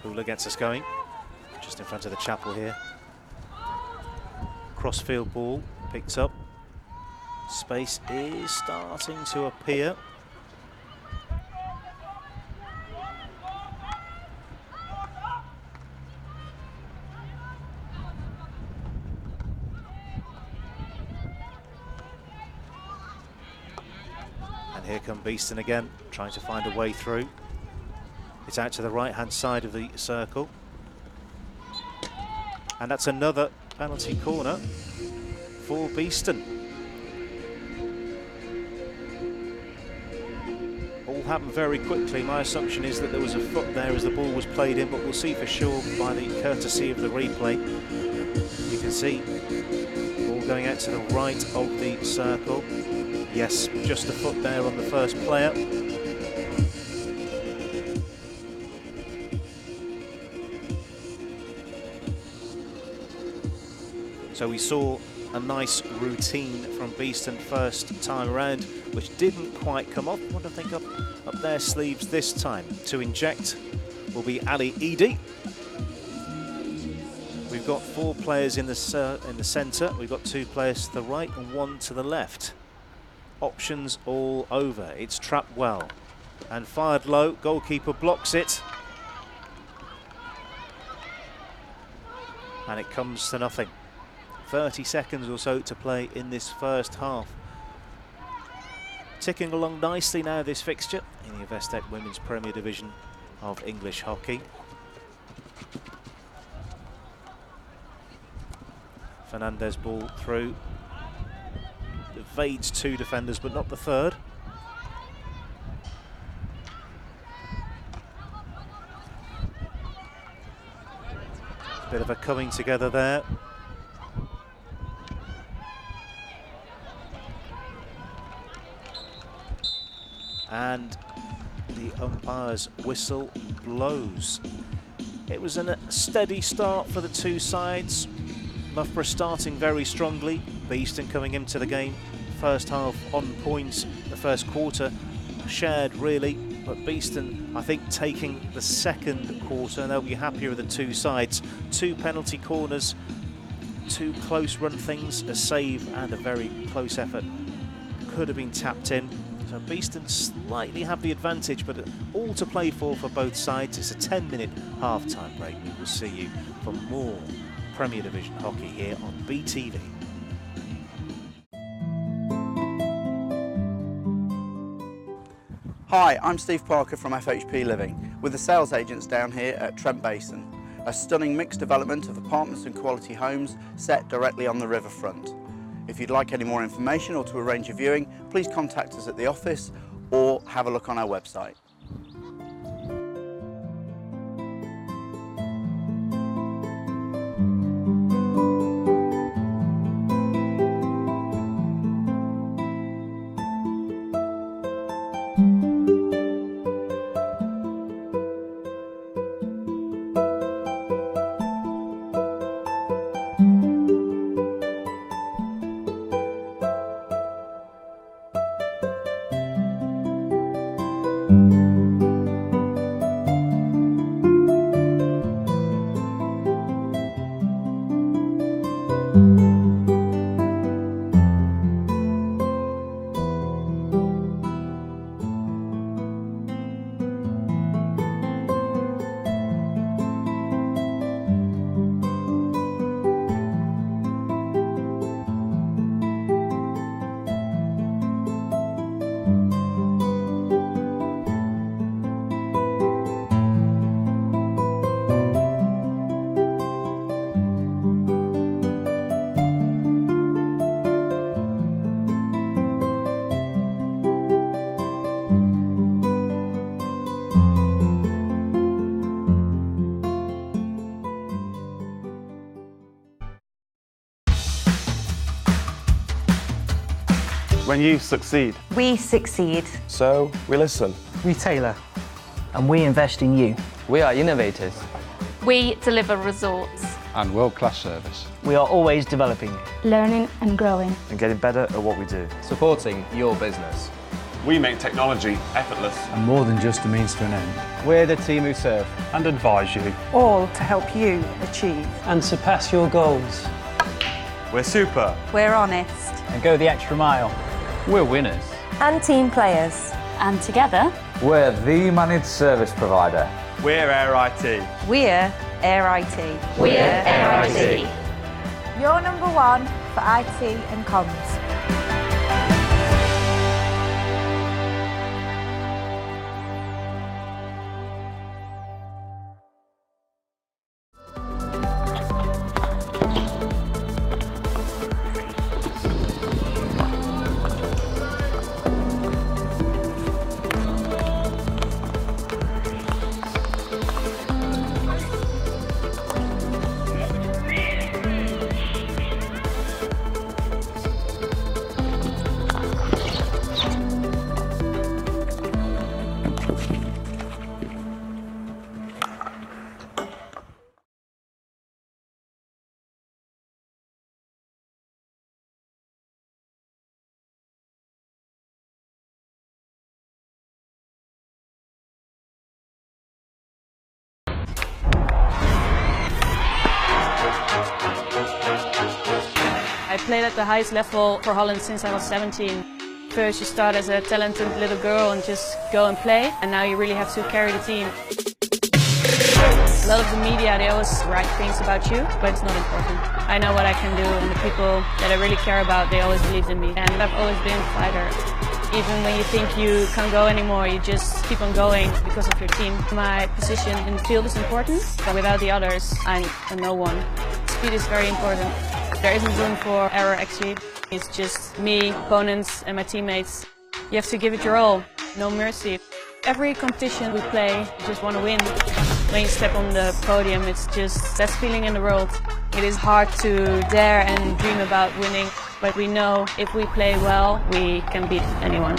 Hula gets us going, just in front of the chapel here. Crossfield ball picked up. Space is starting to appear. And here come Beeston again, trying to find a way through. It's out to the right-hand side of the circle. And that's another penalty corner for Beeston. All happened very quickly. My assumption is that there was a foot there as the ball was played in, but we'll see for sure by the courtesy of the replay. You can see ball going out to the right of the circle. Yes, just a foot there on the first player. So we saw a nice routine from Beeston first time around, which didn't quite come off. What do I think up their sleeves this time? To inject will be Ali Eady. We've got 4 players in the centre. We've got 2 players to the right and 1 to the left. Options all over. It's trapped well and fired low. Goalkeeper blocks it. And it comes to nothing. 30 seconds or so to play in this first half. Ticking along nicely now, this fixture in the Investec Women's Premier Division of English hockey. Fernandez ball through. Evades 2 defenders, but not the third. Bit of a coming together there. And the umpire's whistle blows. It was a steady start for the 2 sides. Loughborough starting very strongly. Beeston coming into the game. First half on points. The first quarter shared really. But Beeston, I think, taking the second quarter, and they'll be happier with the 2 sides. 2 penalty corners, 2 close run things, a save and a very close effort. Could have been tapped in. So Beeston slightly have the advantage, but all to play for both sides. It's a 10-minute half-time break. We will see you for more Premier Division hockey here on BeeTV. Hi, I'm Steve Parker from FHP Living, with the sales agents down here at Trent Basin, a stunning mixed development of apartments and quality homes set directly on the riverfront. If you'd like any more information or to arrange a viewing, please contact us at the office or have a look on our website. When you succeed, We succeed. so we listen. We tailor. And we invest in you. We are innovators. We deliver results, And world-class service. We are always developing. learning and growing. And getting better at what we do. Supporting your business. We make technology effortless. And more than just a means to an end. We're the team who serve. And advise you. All to help you achieve. And surpass your goals. We're super. We're honest. And go the extra mile. We're winners. And team players. And together, We're the managed service provider. We're Air IT. We're Air IT. we're Air IT. Your number one for IT and comms. I played at the highest level for Holland since I was 17. First you start as a talented little girl and just go and play, and now you really have to carry the team. A lot of the media, they always write things about you, but it's not important. I know what I can do, and the people that I really care about, they always believe in me. And I've always been a fighter. Even when you think you can't go anymore, you just keep on going because of your team. My position in the field is important, but without the others, I'm a no one. Speed is very important. There isn't room for error actually. It's just me, opponents and my teammates. You have to give it your all, no mercy. Every competition we play, you just want to win. When you step on the podium, it's just the best feeling in the world. It is hard to dare and dream about winning, but we know if we play well, we can beat anyone.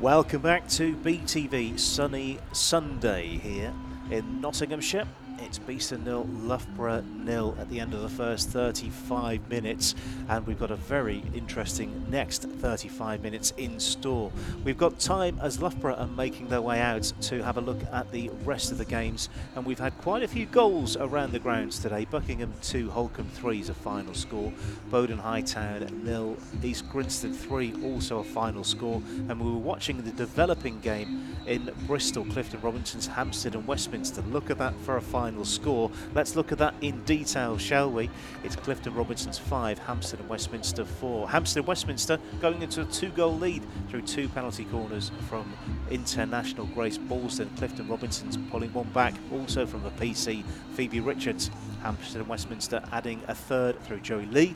Welcome back to BeeTV Sunny Sunday here in Nottinghamshire. It's Beeston 0, Loughborough 0 at the end of the first 35 minutes, and we've got a very interesting next 35 minutes in store. We've got time as Loughborough are making their way out to have a look at the rest of the games, and we've had quite a few goals around the grounds today. Buckingham 2, Holcombe 3 is a final score. Bowden Hightown 0, East Grinstead 3 also a final score, and we were watching the developing game in Bristol, Clifton Robinson's Hampstead and Westminster. Look at that for a final score. Let's look at that in detail, shall we? It's Clifton Robinson's 5, Hampstead and Westminster 4. Hampstead and Westminster going into a 2-goal lead through 2 penalty corners from international Grace Ballston. Clifton Robinson's pulling one back also from the PC, Phoebe Richards. Hampstead and Westminster adding a third through Joey Lee.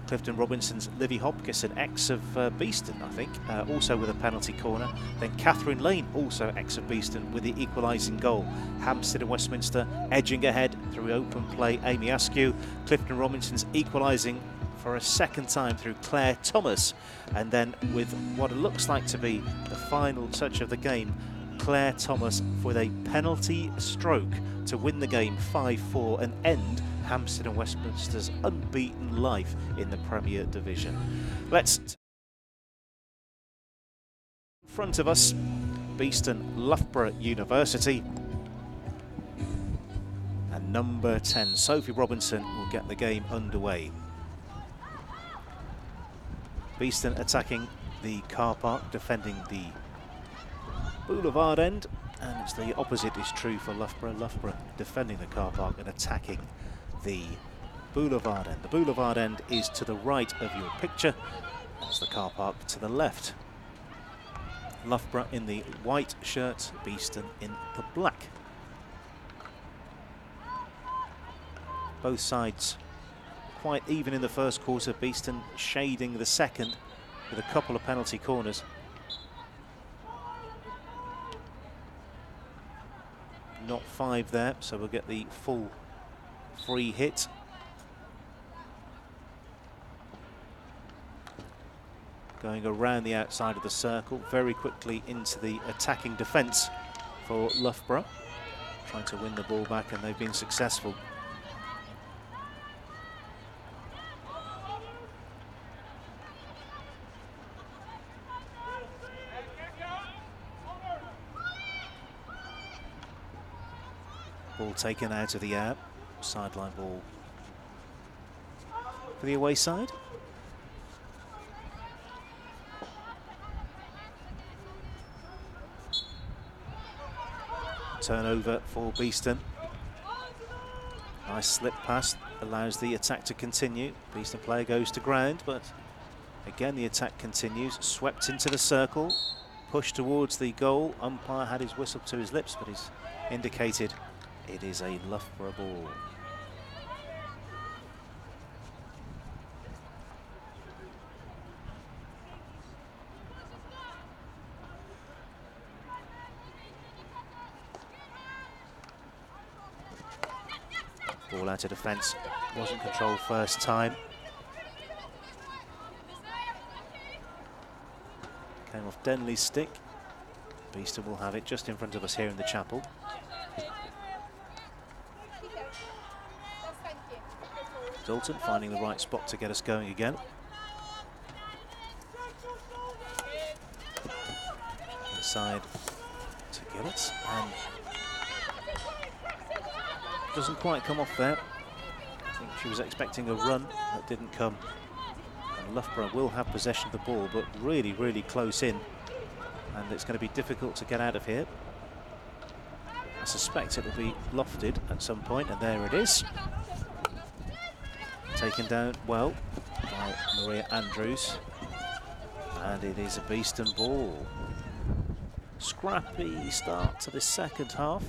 Clifton Robinson's Livy Hopkinson, ex of Beeston, I think, also with a penalty corner. Then Catherine Lane, also ex of Beeston, with the equalising goal. Hampstead and Westminster edging ahead through open play, Amy Askew. Clifton Robinson's equalising for a second time through Claire Thomas. And then with what looks like to be the final touch of the game, Claire Thomas with a penalty stroke to win the game 5-4 and end Hampstead and Westminster's unbeaten life in the Premier Division. Let's in front of us, Beeston Loughborough University, and number 10 Sophie Robinson will get the game underway. Beeston attacking the car park, defending the boulevard end, and it's the opposite is true for Loughborough. Loughborough defending the car park and attacking the boulevard end. The boulevard end is to the right of your picture. That's the car park to the left. Loughborough in the white shirt, Beeston in the black. Both sides quite even in the first quarter. Beeston shading the second with a couple of penalty corners. Not 5 there, so we'll get the full free hit. Going around the outside of the circle, very quickly into the attacking defence for Loughborough. Trying to win the ball back, and they've been successful. Ball taken out of the air. Sideline ball for the away side. Turnover for Beeston. Nice slip pass allows the attack to continue. Beeston player goes to ground, but again the attack continues. Swept into the circle, pushed towards the goal. Umpire had his whistle to his lips, but he's indicated it is a Loughborough ball. Ball out of defence, wasn't controlled first time. Came off Denley's stick. Beeston will have it just in front of us here in the chapel. Dalton finding the right spot to get us going again. Inside to Gillett, and doesn't quite come off there. I think she was expecting a run that didn't come. And Loughborough will have possession of the ball, but really, really close in. And it's going to be difficult to get out of here. I suspect it will be lofted at some point, and there it is. Taken down well by Maria Andrews. And it is a Beeston ball. Scrappy start to the second half.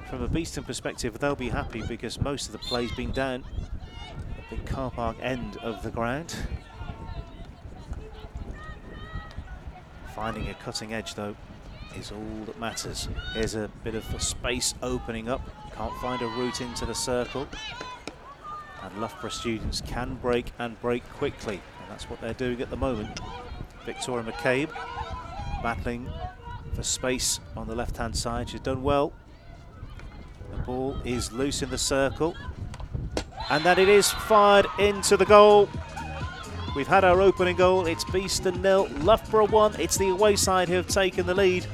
From a Beeston perspective, they'll be happy because most of the play's been down at the car park end of the ground. Finding a cutting edge, though, is all that matters. Here's a bit of a space opening up. Can't find a route into the circle. And Loughborough students can break and break quickly. And that's what they're doing at the moment. Victoria McCabe battling for space on the left-hand side. She's done well. The ball is loose in the circle. And then it is fired into the goal. We've had our opening goal. It's Beeston 0, Loughborough 1. It's the away side who have taken the lead.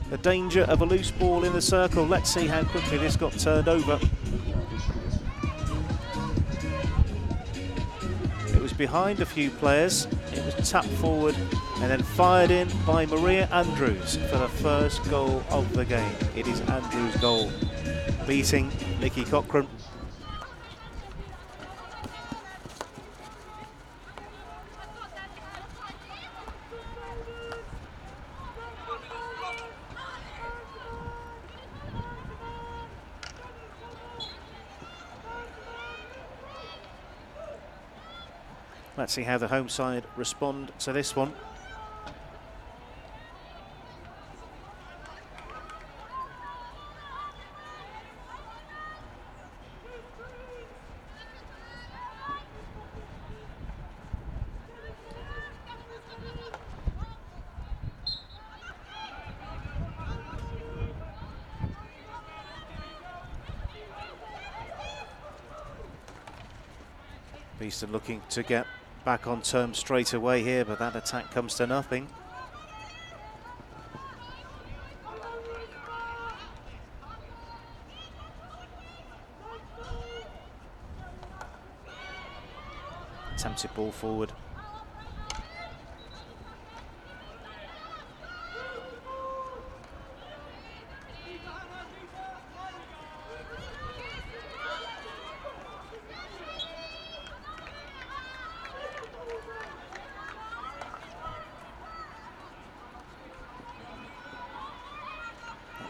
The danger of a loose ball in the circle. Let's see how quickly this got turned over. It was behind a few players. It was tapped forward and then fired in by Maria Andrews for the first goal of the game. It is Andrews' goal, beating Nikki Cochran. Let's see how the home side respond to this one. Beeston looking to get back on terms straight away here, but that attack comes to nothing. Attempted ball forward.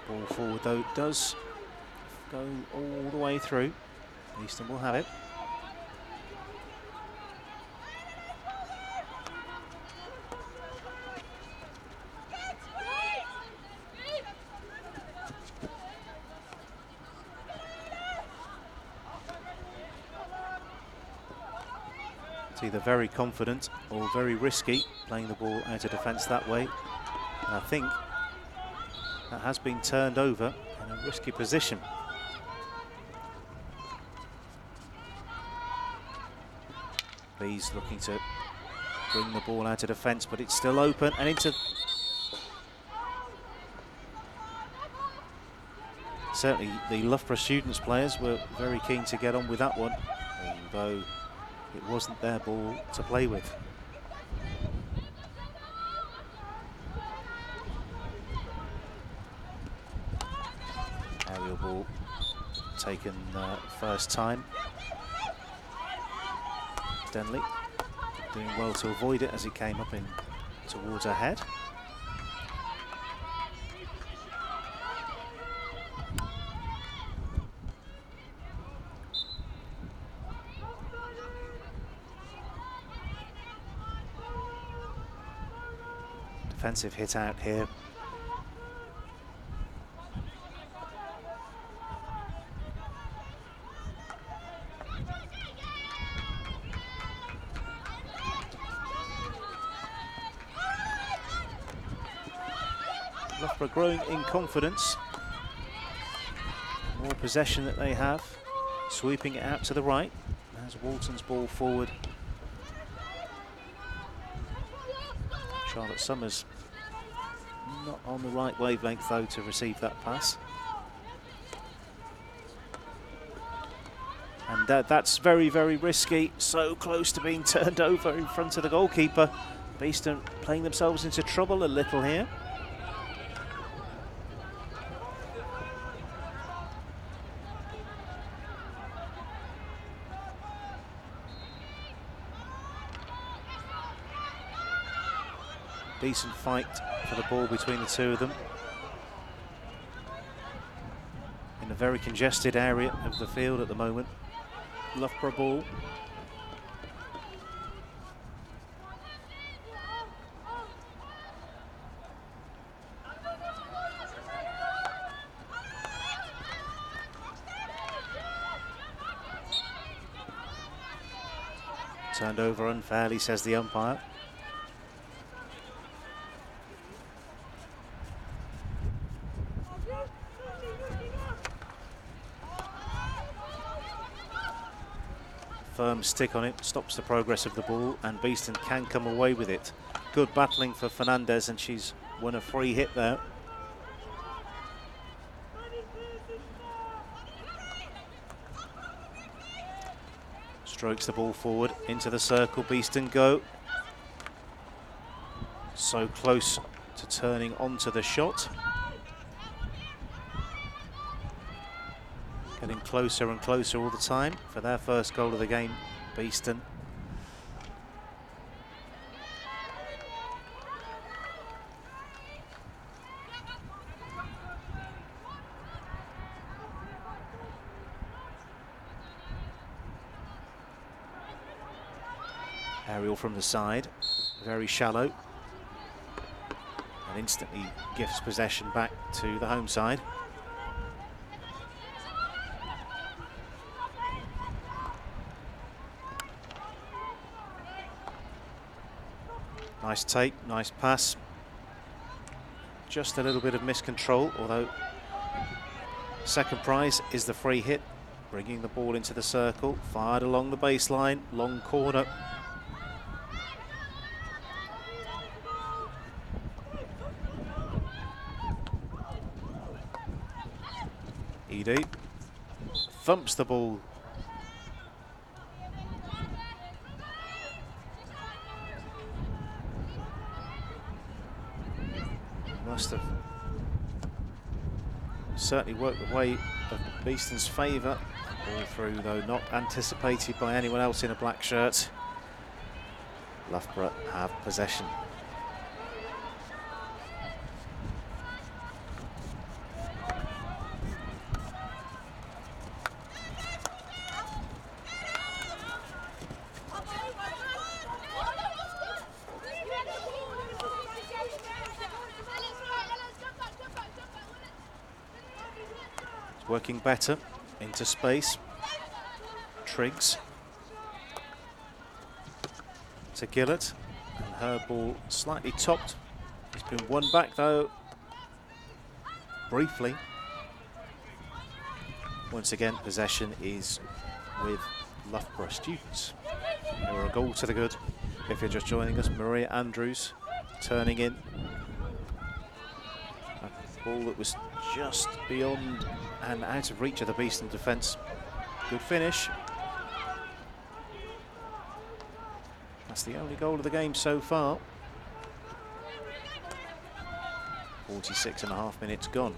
Ball forward though does go all the way through. Beeston will have it. It's either very confident or very risky playing the ball out of defence that way. And I think that has been turned over in a risky position. Bees looking to bring the ball out of defence, but it's still open and into... Certainly the Loughborough Students players were very keen to get on with that one, although it wasn't their ball to play with. Aerial ball taken first time. Denley doing well to avoid it as it came up in towards her head. Defensive hit out here. Loughborough growing in confidence. More possession that they have. Sweeping it out to the right. As Walton's ball forward. Charlotte Summers not on the right wavelength though to receive that pass. And that's very, very risky. So close to being turned over in front of the goalkeeper. Beeston playing themselves into trouble a little here. Decent fight for the ball between the two of them. In a very congested area of the field at the moment. Loughborough ball. Turned over unfairly, says the umpire. Firm stick on it, stops the progress of the ball, and Beeston can come away with it. Good battling for Fernandez, and she's won a free hit there. Strokes the ball forward into the circle. Beeston go. So close to turning onto the shot. Getting closer and closer all the time for their first goal of the game, Beeston. Aerial from the side, very shallow, and instantly gifts possession back to the home side. Nice take, nice pass. Just a little bit of miscontrol, although second prize is the free hit, bringing the ball into the circle, fired along the baseline, long corner. Edie thumps the ball. Must have certainly worked the way of Beeston's favour. Ball through, though not anticipated by anyone else in a black shirt. Loughborough have possession. Working better into space. Triggs to Gillett, and her ball slightly topped. It's been won back though, briefly. Once again, possession is with Loughborough Students. They were a goal to the good. If you're just joining us, Maria Andrews turning in. A ball that was just beyond and out of reach of the Beeston defence. Good finish. That's the only goal of the game so far. 46.5 minutes gone.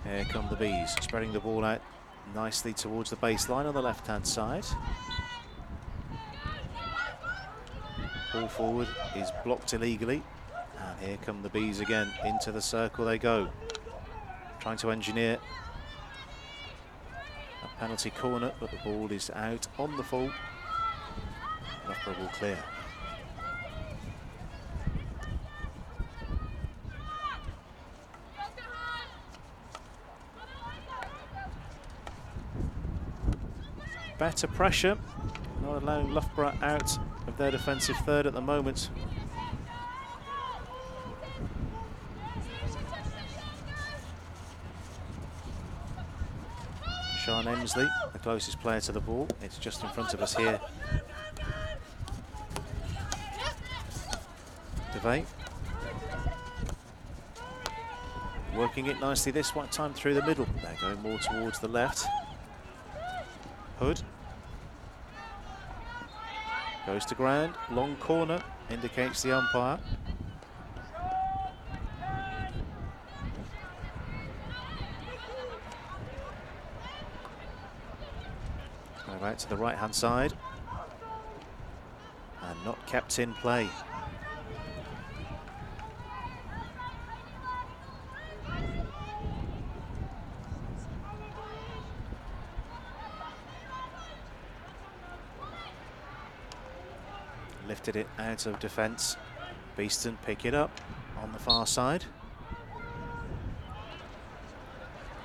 Here come the Bees, spreading the ball out nicely towards the baseline on the left-hand side. Ball forward is blocked illegally. And here come the Bees again. Into the circle they go. Trying to engineer a penalty corner, but the ball is out on the full. Loughborough will clear. Better pressure, not allowing Loughborough out of their defensive third at the moment. Sean Emsley, the closest player to the ball. It's just in front of us here. DeVay. Working it nicely this one time through the middle. They're going more towards the left. Hood. Goes to ground. Long corner, indicates the umpire. Out to the right-hand side, and not kept in play. Lifted it out of defence. Beeston pick it up on the far side.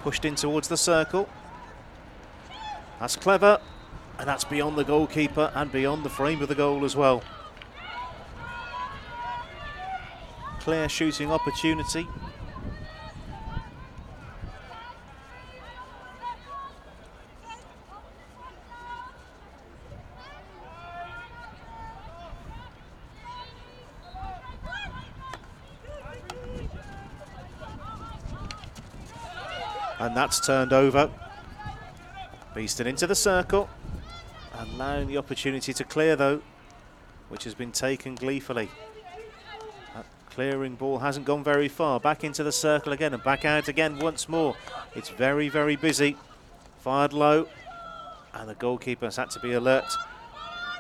Pushed in towards the circle. That's clever. And that's beyond the goalkeeper and beyond the frame of the goal as well. Clear shooting opportunity. And that's turned over. Beeston into the circle, allowing the opportunity to clear though, which has been taken gleefully. That clearing ball hasn't gone very far. Back into the circle again and back out again once more. It's very, very busy. Fired low, and the goalkeeper has had to be alert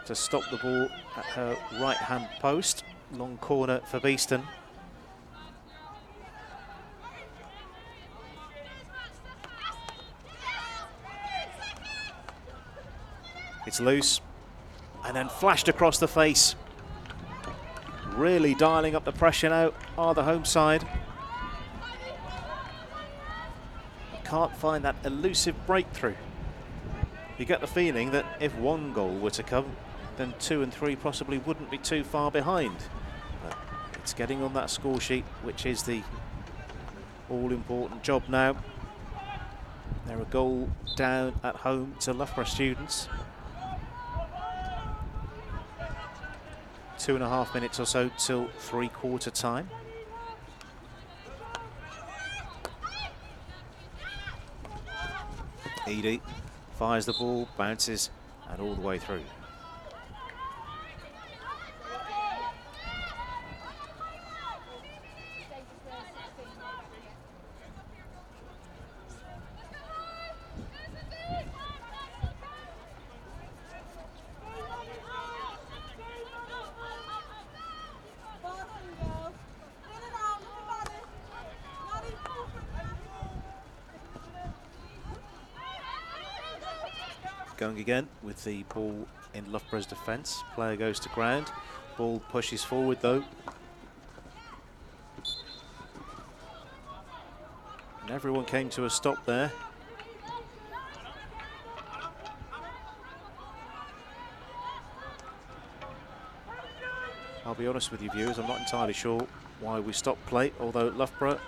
to stop the ball at her right-hand post. Long corner for Beeston. It's loose and then flashed across the face. Really dialing up the pressure now are the home side. Can't find that elusive breakthrough. You get the feeling that if one goal were to come, then 2 and 3 possibly wouldn't be too far behind. But it's getting on that score sheet, which is the all-important job now. They're a goal down at home to Loughborough Students. 2.5 minutes or so till three-quarter time. Edie fires the ball, bounces, and all the way through. Going again with the ball in Loughborough's defence. Player goes to ground. Ball pushes forward though. And everyone came to a stop there. I'll be honest with you viewers, I'm not entirely sure why we stopped play, although Loughborough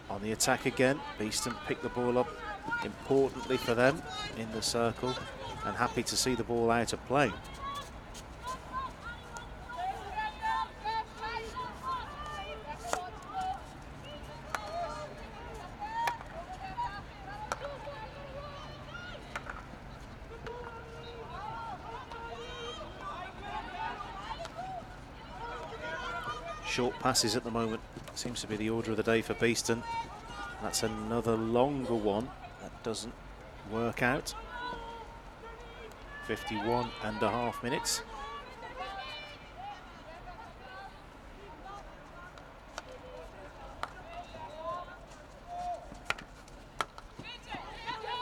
on the attack again. Beeston picked the ball up importantly for them in the circle and happy to see the ball out of play. Short passes at the moment seems to be the order of the day for Beeston. That's another longer one that doesn't work out. 51.5 minutes.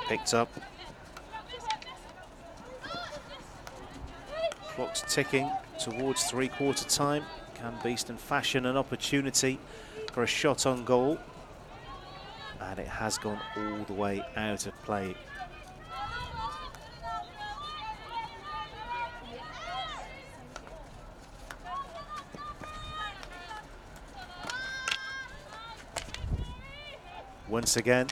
Picked up. Clock's ticking towards three-quarter time. Can Beeston fashion an opportunity for a shot on goal? And it has gone all the way out of play. Once again,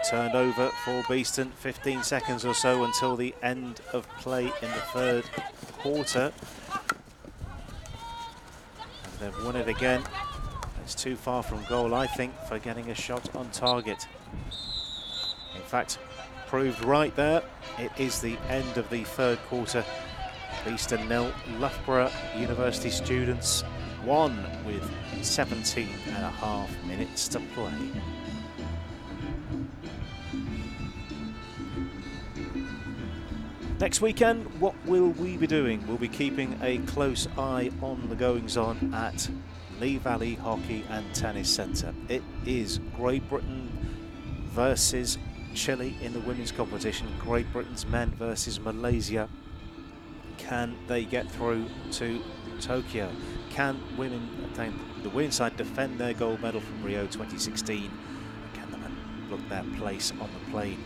turned over for Beeston. 15 seconds or so until the end of play in the third quarter. And they've won it again. It's too far from goal, I think, for getting a shot on target. In fact, proved right there. It is the end of the third quarter. Beeston 0, Loughborough University Students 1 with 17.5 minutes to play. Next weekend, what will we be doing? We'll be keeping a close eye on the goings-on at Lee Valley Hockey and Tennis Centre. It is Great Britain versus Chile in the women's competition. Great Britain's men versus Malaysia. Can they get through to Tokyo? Can the women's side defend their gold medal from Rio 2016? Can the men book their place on the plane?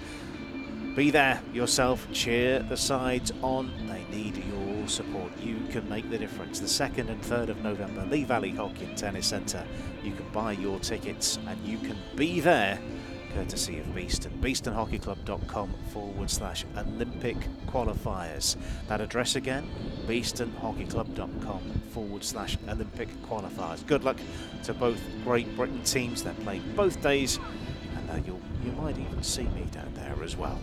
Be there yourself, cheer the sides on. They need your support. You can make the difference. The 2nd and 3rd of November, Lee Valley Hockey and Tennis Centre. You can buy your tickets and you can be there, courtesy of Beeston. BeestonHockeyClub.com/Olympic qualifiers. That address again, BeestonHockeyClub.com/Olympic qualifiers. Good luck to both Great Britain teams. They're playing both days, and you might even see me down there as well.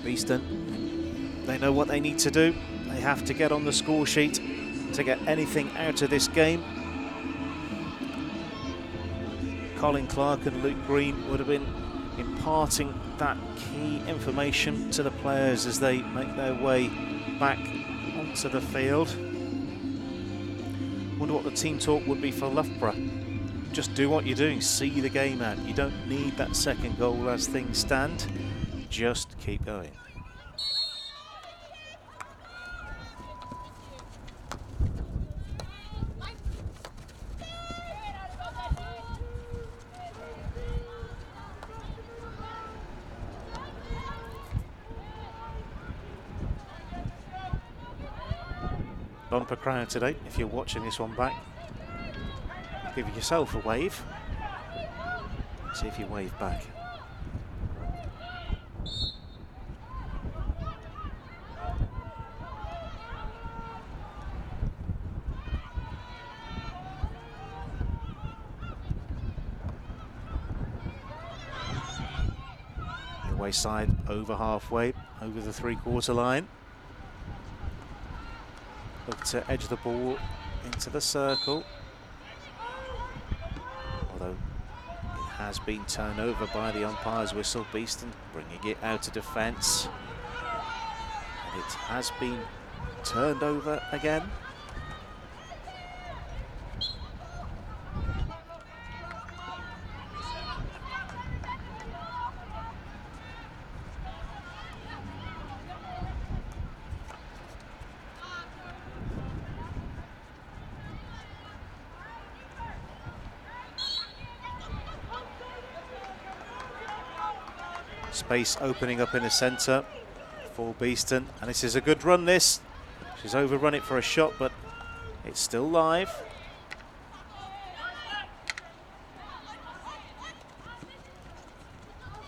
Beeston, they know what they need to do. They have to get on the score sheet to get anything out of this game. Colin Clark and Luke Green would have been imparting that key information to the players as they make their way back onto the field. Wonder what the team talk would be for Loughborough. Just do what you're doing, see the game out. You don't need that second goal as things stand. Just keep going. Bumper crowd today. If you're watching this one back, give yourself a wave. See if you wave back. Your way side over halfway, over the 3/4 line. Look to edge the ball into the circle, although it has been turned over by the umpire's whistle. Beeston bringing it out of defence, and it has been turned over again. Space opening up in the centre for Beeston, and this is a good run. This, she's overrun it for a shot, but it's still live.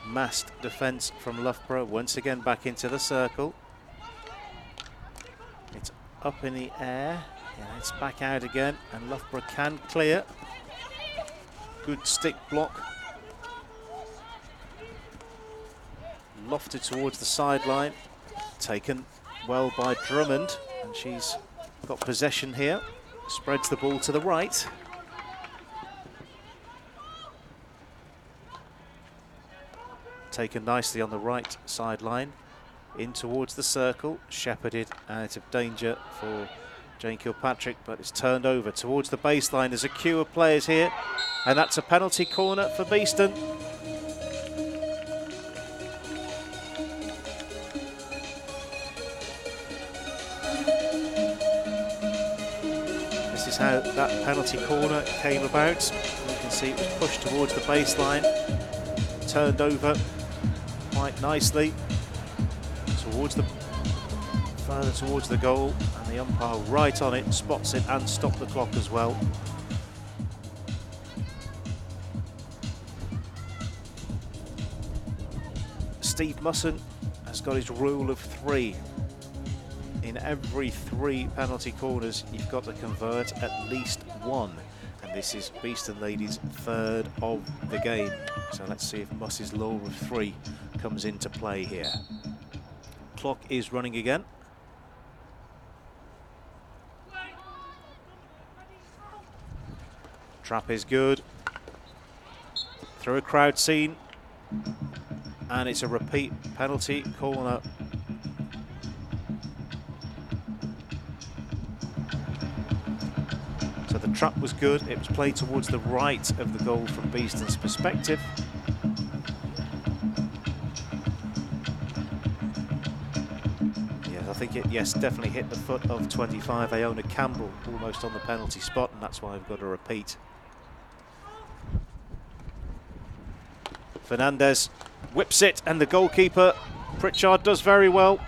Massed defence from Loughborough, once again back into the circle. It's up in the air, and it's back out again, and Loughborough can clear. Good stick block. Lofted towards the sideline, taken well by Drummond, and she's got possession here, spreads the ball to the right. Taken nicely on the right sideline, in towards the circle, shepherded out of danger for Jane Kilpatrick, but it's turned over towards the baseline. There's a queue of players here, and that's a penalty corner for Beeston. How that penalty corner came about. You can see it was pushed towards the baseline, turned over quite nicely further towards the goal, and the umpire right on it, spots it and stopped the clock as well. Steve Musson has got his rule of 3. In every 3 penalty corners, you've got to convert at least 1. And this is Beeston ladies' 3rd of the game. So let's see if Muss's law of 3 comes into play here. Clock is running again. Trap is good. Through a crowd scene. And it's a repeat penalty corner. So the trap was good. It was played towards the right of the goal from Beeston's perspective. Yes, I think it, definitely hit the foot of 25 Iona Campbell, almost on the penalty spot, and that's why we've got a repeat. Fernandez whips it, and the goalkeeper, Pritchard, does very well.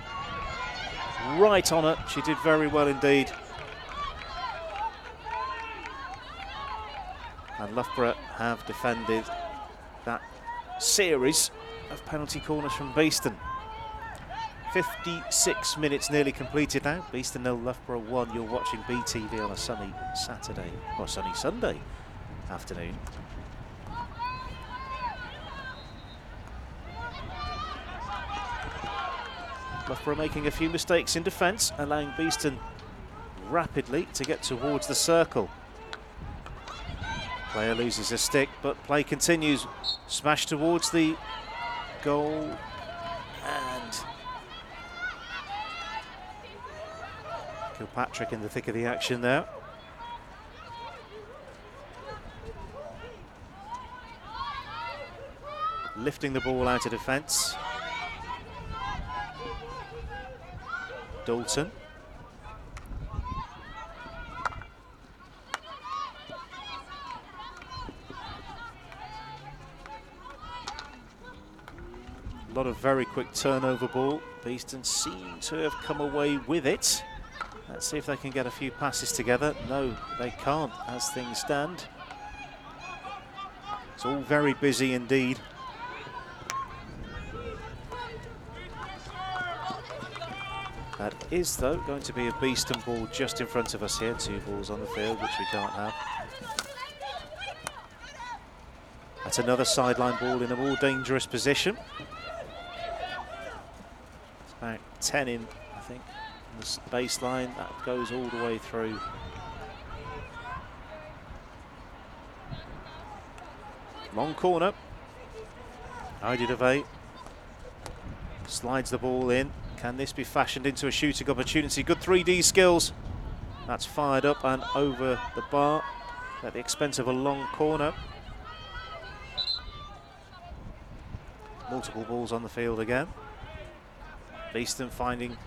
Right on it. She did very well indeed. And Loughborough have defended that series of penalty corners from Beeston. 56 minutes nearly completed now. Beeston 0, Loughborough 1. You're watching BeeTV on a sunny Saturday, or sunny Sunday afternoon. Loughborough making a few mistakes in defence, allowing Beeston rapidly to get towards the circle. Player loses a stick, but play continues. Smash towards the goal, and Kilpatrick in the thick of the action there. Lifting the ball out of defence. Dalton. A lot of very quick turnover ball. Beeston seem to have come away with it. Let's see if they can get a few passes together. No, they can't as things stand. It's all very busy indeed. That is, though, going to be a Beeston ball just in front of us here. 2 balls on the field, which we can't have. That's another sideline ball in a more dangerous position. It's about 10 in, I think, on the baseline. That goes all the way through. Long corner. Heidi DeVay slides the ball in. Can this be fashioned into a shooting opportunity? Good 3D skills. That's fired up and over the bar at the expense of a long corner. Multiple balls on the field again. Beeston finding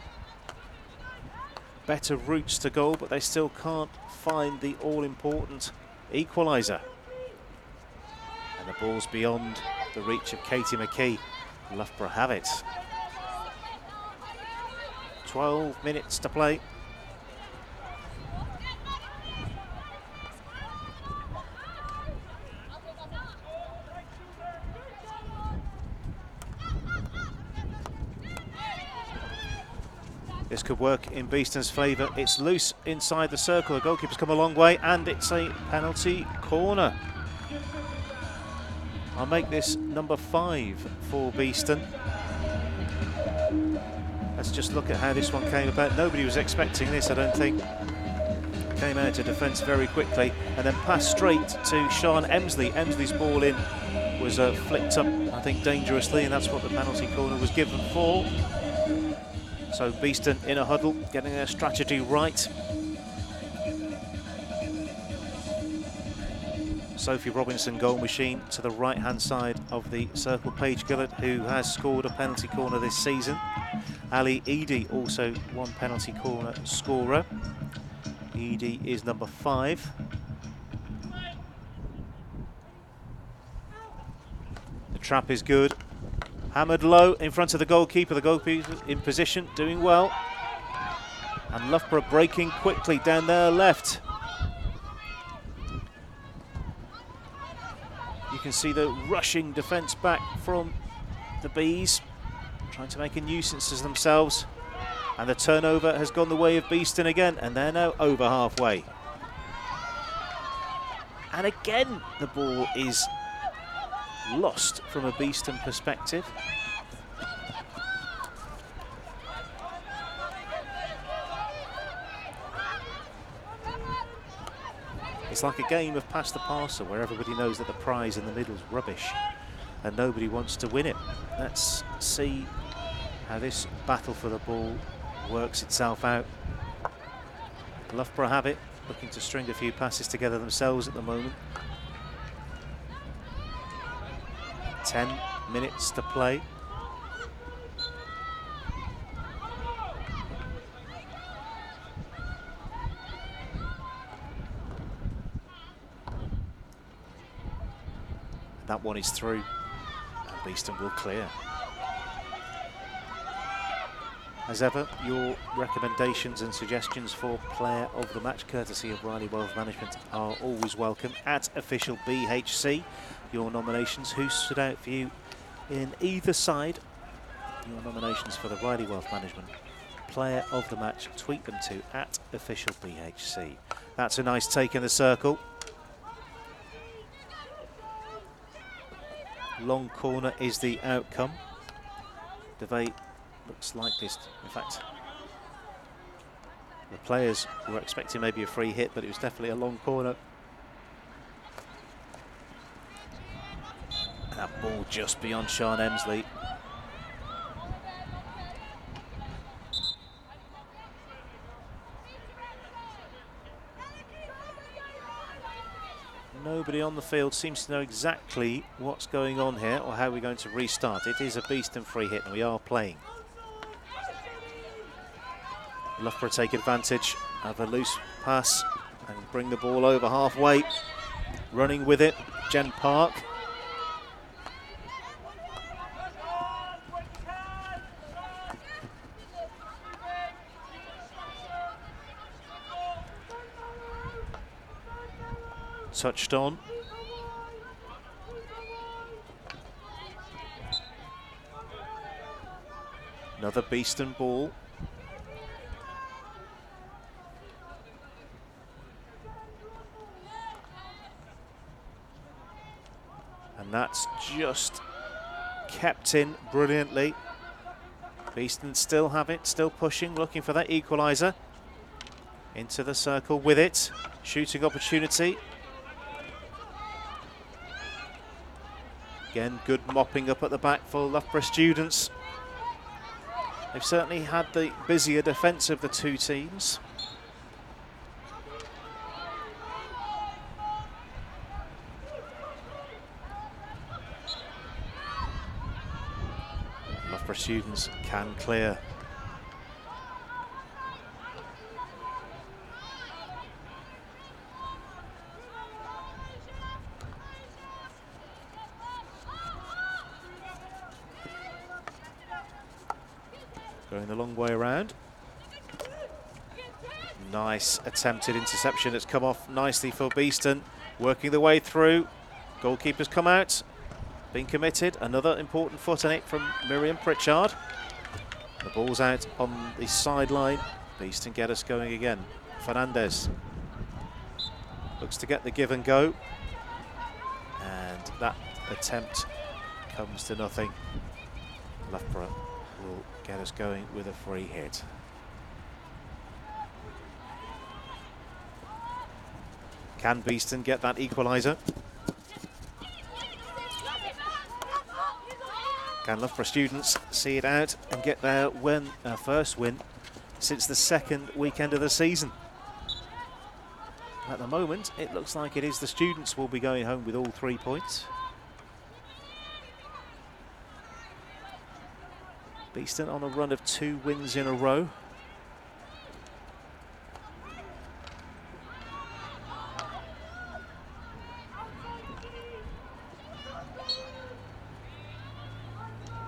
better routes to goal, but they still can't find the all-important equaliser. And the ball's beyond the reach of Katie McKee. Loughborough have it. 12 minutes to play. This could work in Beeston's favour. It's loose inside the circle. The goalkeeper's come a long way, and it's a penalty corner. I'll make this number 5 for Beeston. Let's just look at how this one came about. Nobody was expecting this, I don't think. Came out of defence very quickly and then passed straight to Sean Emsley. Emsley's ball in was flicked up, I think, dangerously, and that's what the penalty corner was given for. So Beeston in a huddle, getting their strategy right. Sophie Robinson, goal machine, to the right-hand side of the circle. Paige Gillett, who has scored a penalty corner this season. Ali Eady, also one penalty corner scorer. Eady is number 5. The trap is good. Hammered low in front of the goalkeeper. The goalkeeper in position, doing well. And Loughborough breaking quickly down their left. You can see the rushing defence back from the Bees, trying to make a nuisance of themselves. And the turnover has gone the way of Beeston again, and they're now over halfway. And again, the ball is lost from a Beeston perspective. It's like a game of pass the parcel where everybody knows that the prize in the middle is rubbish and nobody wants to win it. Let's see how this battle for the ball works itself out. Loughborough have it, looking to string a few passes together themselves at the moment. 10 minutes to play. That one is through. And Beeston will clear. As ever, your recommendations and suggestions for player of the match, courtesy of Riley Wealth Management, are always welcome. At official BHC, your nominations, who stood out for you in either side, your nominations for the Riley Wealth Management player of the match, tweet them to at official BHC. That's a nice take in the circle. Long corner is the outcome. DeVay looks like this. In fact, the players were expecting maybe a free hit, but it was definitely a long corner. That ball just beyond Sean Emsley. Nobody on the field seems to know exactly what's going on here or how we're going to restart. It is a Beeston free hit and we are playing. Loughborough take advantage of a loose pass and bring the ball over halfway. Running with it, Jen Park. Touched on. Another Beeston ball. And that's just kept in brilliantly. Beeston still have it, still pushing, looking for that equaliser. Into the circle with it. Shooting opportunity. Again, good mopping up at the back for Loughborough Students. They've certainly had the busier defence of the two teams. Loughborough Students can clear. Going the long way around. Nice attempted interception that's come off nicely for Beeston. Working the way through. Goalkeeper's come out. Been committed. Another important foot in it from Miriam Pritchard. The ball's out on the sideline. Beeston get us going again. Fernandez looks to get the give and go. And that attempt comes to nothing. Loughborough will get us going with a free hit. Can Beeston get that equaliser? Can Loughborough Students see it out and get their first win since the second weekend of the season? At the moment, it looks like it is the Students will be going home with all 3 points. Beeston on a run of 2 wins in a row.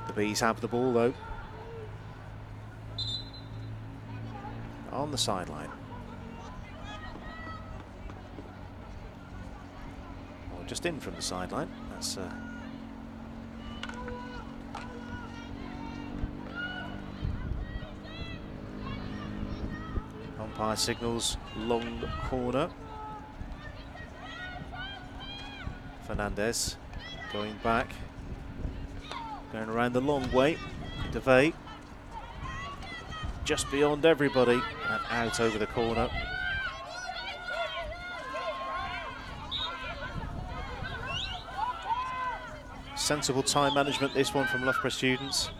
The Bees have the ball though. On the sideline. Or just in from the sideline. That's umpire signals long corner. Fernandez going back. Going around the long way. DeVay just beyond everybody and out over the corner. Sensible time management, this one from Loughborough Students.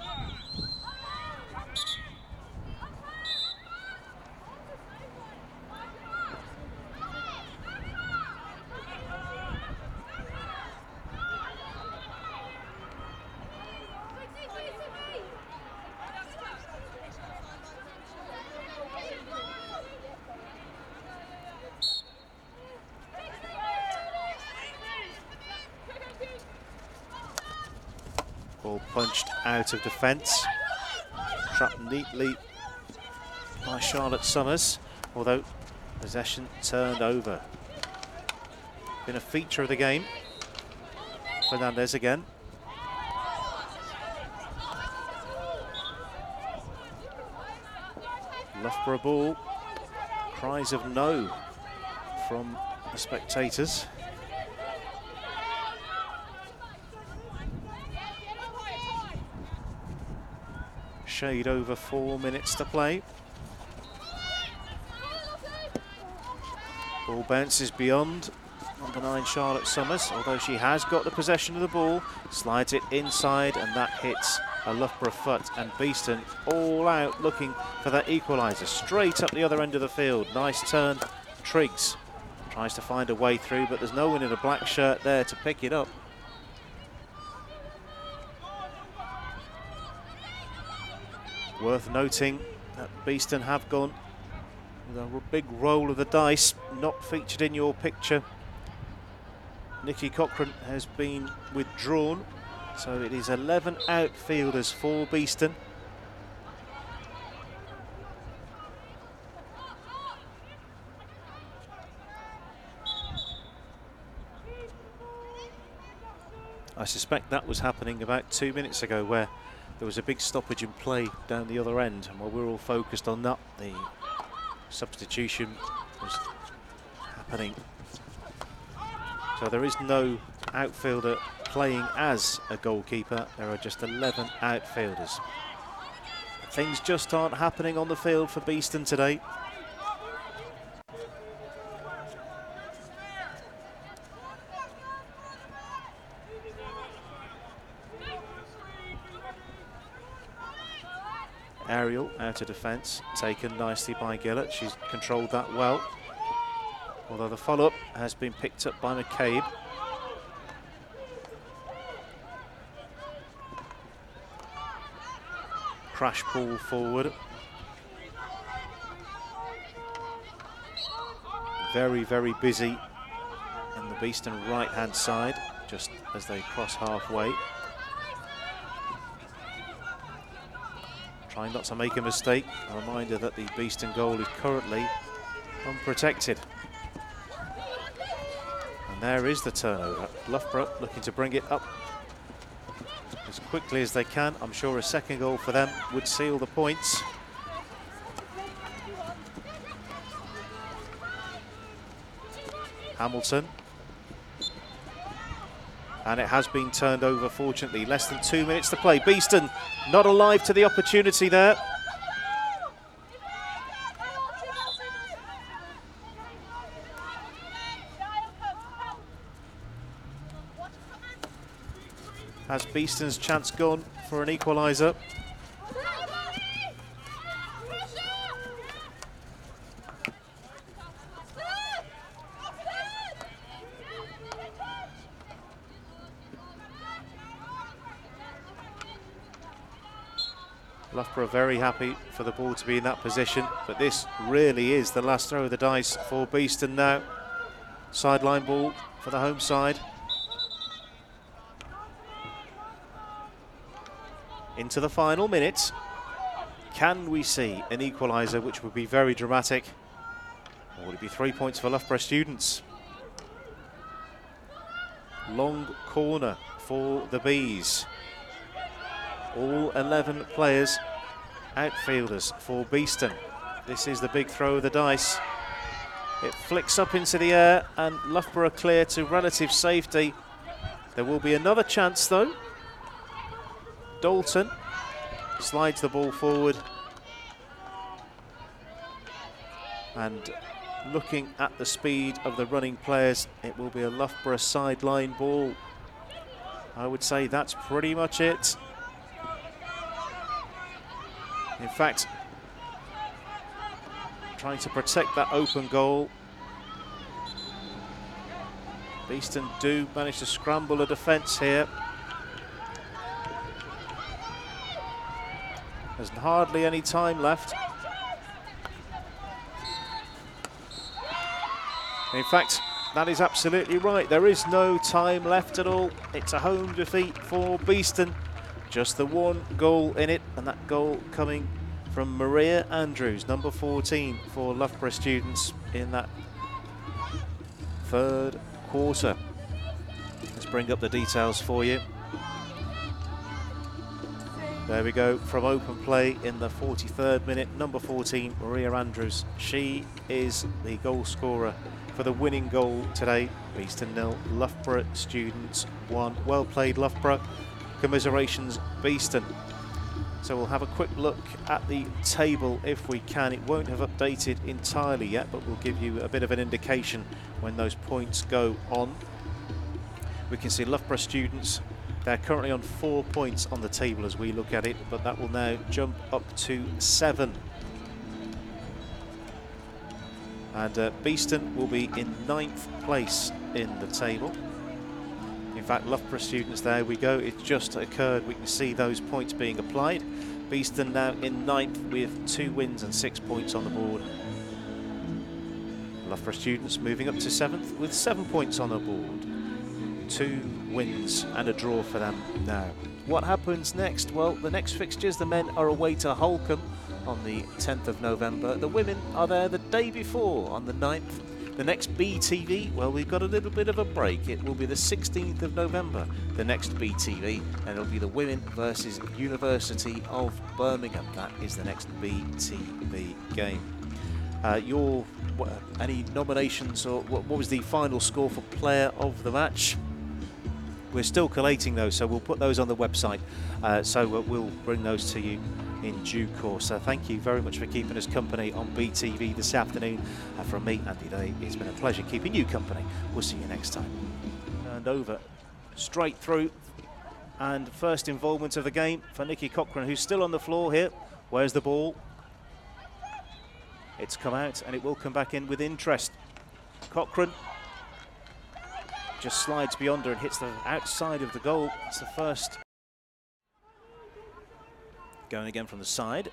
Ball punched out of defence. Trapped neatly by Charlotte Summers, although possession turned over. Been a feature of the game. Fernandez again. Loughborough ball. Cries of no from the spectators. Shade over 4 minutes to play. Ball bounces beyond number 9 Charlotte Summers, although she has got the possession of the ball, slides it inside and that hits a Loughborough foot, and Beeston all out looking for that equaliser. Straight up the other end of the field. Nice turn. Triggs tries to find a way through, but there's no one in a black shirt there to pick it up. Worth noting that Beeston have gone with a big roll of the dice, not featured in your picture. Nikki Cochran has been withdrawn, so it is 11 outfielders for Beeston. I suspect that was happening about 2 minutes ago, where there was a big stoppage in play down the other end, and while we're all focused on that, the substitution was happening. So there is no outfielder playing as a goalkeeper. There are just 11 outfielders. Things just aren't happening on the field for Beeston today. Ariel out of defence, taken nicely by Gillett. She's controlled that well. Although the follow-up has been picked up by McCabe. Crash ball forward. Very, very busy in the Beeston right-hand side, just as they cross halfway. Trying not to make a mistake. A reminder that the Beeston goal is currently unprotected. And there is the turnover. Loughborough looking to bring it up as quickly as they can. I'm sure a second goal for them would seal the points. Hamilton. And it has been turned over, fortunately. Less than 2 minutes to play. Beeston not alive to the opportunity there. Has Beeston's chance gone for an equaliser? Loughborough very happy for the ball to be in that position, but this really is the last throw of the dice for Beeston now. Sideline ball for the home side. Into the final minutes. Can we see an equaliser, which would be very dramatic? Or would it be 3 points for Loughborough Students? Long corner for the Bees. All 11 players, outfielders for Beeston. This is the big throw of the dice. It flicks up into the air and Loughborough clear to relative safety. There will be another chance though. Dalton slides the ball forward. And looking at the speed of the running players, it will be a Loughborough sideline ball. I would say that's pretty much it. In fact, trying to protect that open goal. Beeston do manage to scramble a defence here. There's hardly any time left. In fact, that is absolutely right. There is no time left at all. It's a home defeat for Beeston. Just the one goal in it, and that goal coming from Maria Andrews, number 14 for Loughborough Students in that third quarter. Let's bring up the details for you. There we go, from open play in the 43rd minute, number 14, Maria Andrews. She is the goal scorer for the winning goal today. Beeston 0, Loughborough Students 1. Well played, Loughborough. Commiserations, Beeston. So we'll have a quick look at the table if we can. It won't have updated entirely yet, but we'll give you a bit of an indication when those points go on. We can see Loughborough Students, they're currently on 4 points on the table as we look at it, but that will now jump up to 7. And Beeston will be in 9th place in the table. In fact, Loughborough Students, there we go, it just occurred. We can see those points being applied. Beeston now in 9th with 2 wins and 6 points on the board. Loughborough Students moving up to 7th with 7 points on the board. 2 wins and a draw for them now. What happens next? Well, the next fixtures, the men are away to Holcombe on the 10th of November. The women are there the day before on the 9th. The next BeeTV, well, we've got a little bit of a break. It will be the 16th of November, the next BeeTV, and it'll be the women versus University of Birmingham. That is the next BeeTV game. Any nominations, or what was the final score for player of the match? We're still collating those, so we'll put those on the website. So we'll bring those to you in due course. So thank you very much for keeping us company on BeeTV this afternoon. From me, Andy Day, it's been a pleasure keeping you company. We'll see you next time. And over, straight through. And first involvement of the game for Nikki Cochran, who's still on the floor here. Where's the ball? It's come out, and it will come back in with interest. Cochran just slides beyond her and hits the outside of the goal. It's the first. Going again from the side.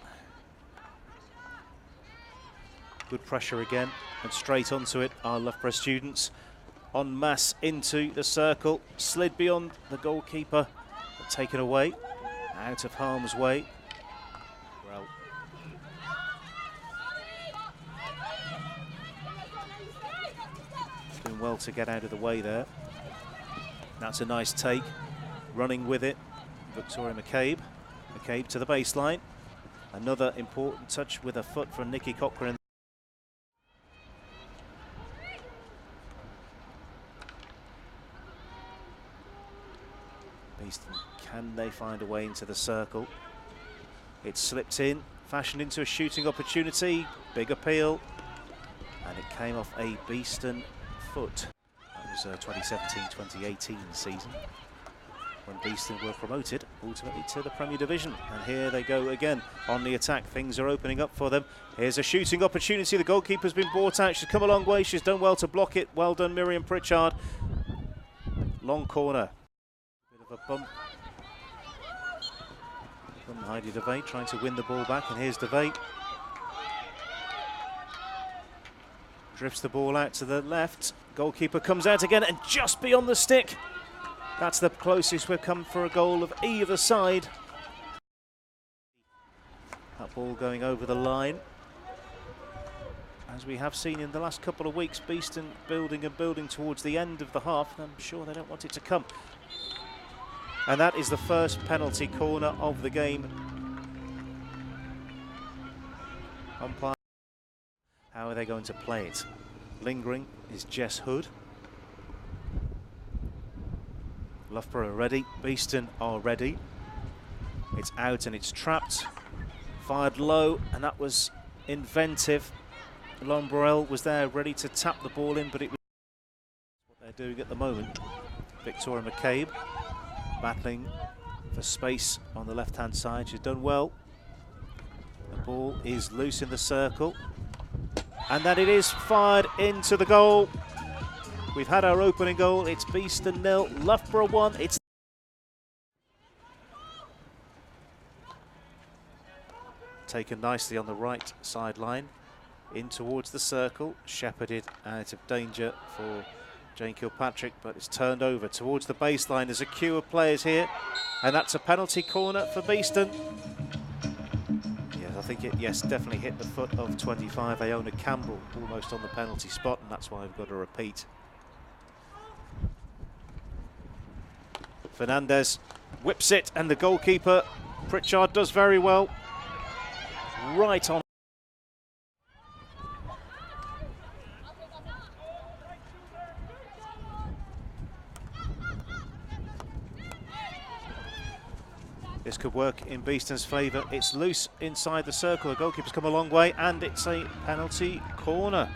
Good pressure again, and straight onto it are Loughborough Students. En masse into the circle, slid beyond the goalkeeper, but taken away, out of harm's way. Well, doing well to get out of the way there. That's a nice take, running with it, Victoria McCabe. McCabe to the baseline. Another important touch with a foot from Nikki Cochran. Beeston, can they find a way into the circle? It slipped in, fashioned into a shooting opportunity. Big appeal, and it came off a Beeston foot. That was 2017-2018 season, when Beeston were promoted ultimately to the Premier Division. And here they go again on the attack. Things are opening up for them. Here's a shooting opportunity. The goalkeeper's been brought out. She's come a long way. She's done well to block it. Well done, Miriam Pritchard. Long corner. Bit of a bump from Heidi DeVate trying to win the ball back. And here's DeVate. Drifts the ball out to the left. Goalkeeper comes out again and just beyond the stick. That's the closest we've come for a goal of either side. That ball going over the line. As we have seen in the last couple of weeks, Beeston building and building towards the end of the half. And I'm sure they don't want it to come. And that is the first penalty corner of the game. Umpire. How are they going to play it? Lingering is Jess Hood. Loughborough are ready, Beeston are ready. It's out and it's trapped. Fired low, and that was inventive. Loughborough was there ready to tap the ball in, but it was what they're doing at the moment. Victoria McCabe battling for space on the left-hand side. She's done well. The ball is loose in the circle, and that it is fired into the goal. We've had our opening goal. It's Beeston 0, Loughborough 1. It's taken nicely on the right sideline, in towards the circle, shepherded out of danger for Jane Kilpatrick, but it's turned over towards the baseline. There's a queue of players here, and that's a penalty corner for Beeston. Yes, I think it, definitely hit the foot of 25, Iona Campbell, almost on the penalty spot, and that's why we've got a repeat. Fernandez whips it, and the goalkeeper, Pritchard, does very well. Right on. This could work in Beeston's favour. It's loose inside the circle. The goalkeeper's come a long way, and it's a penalty corner.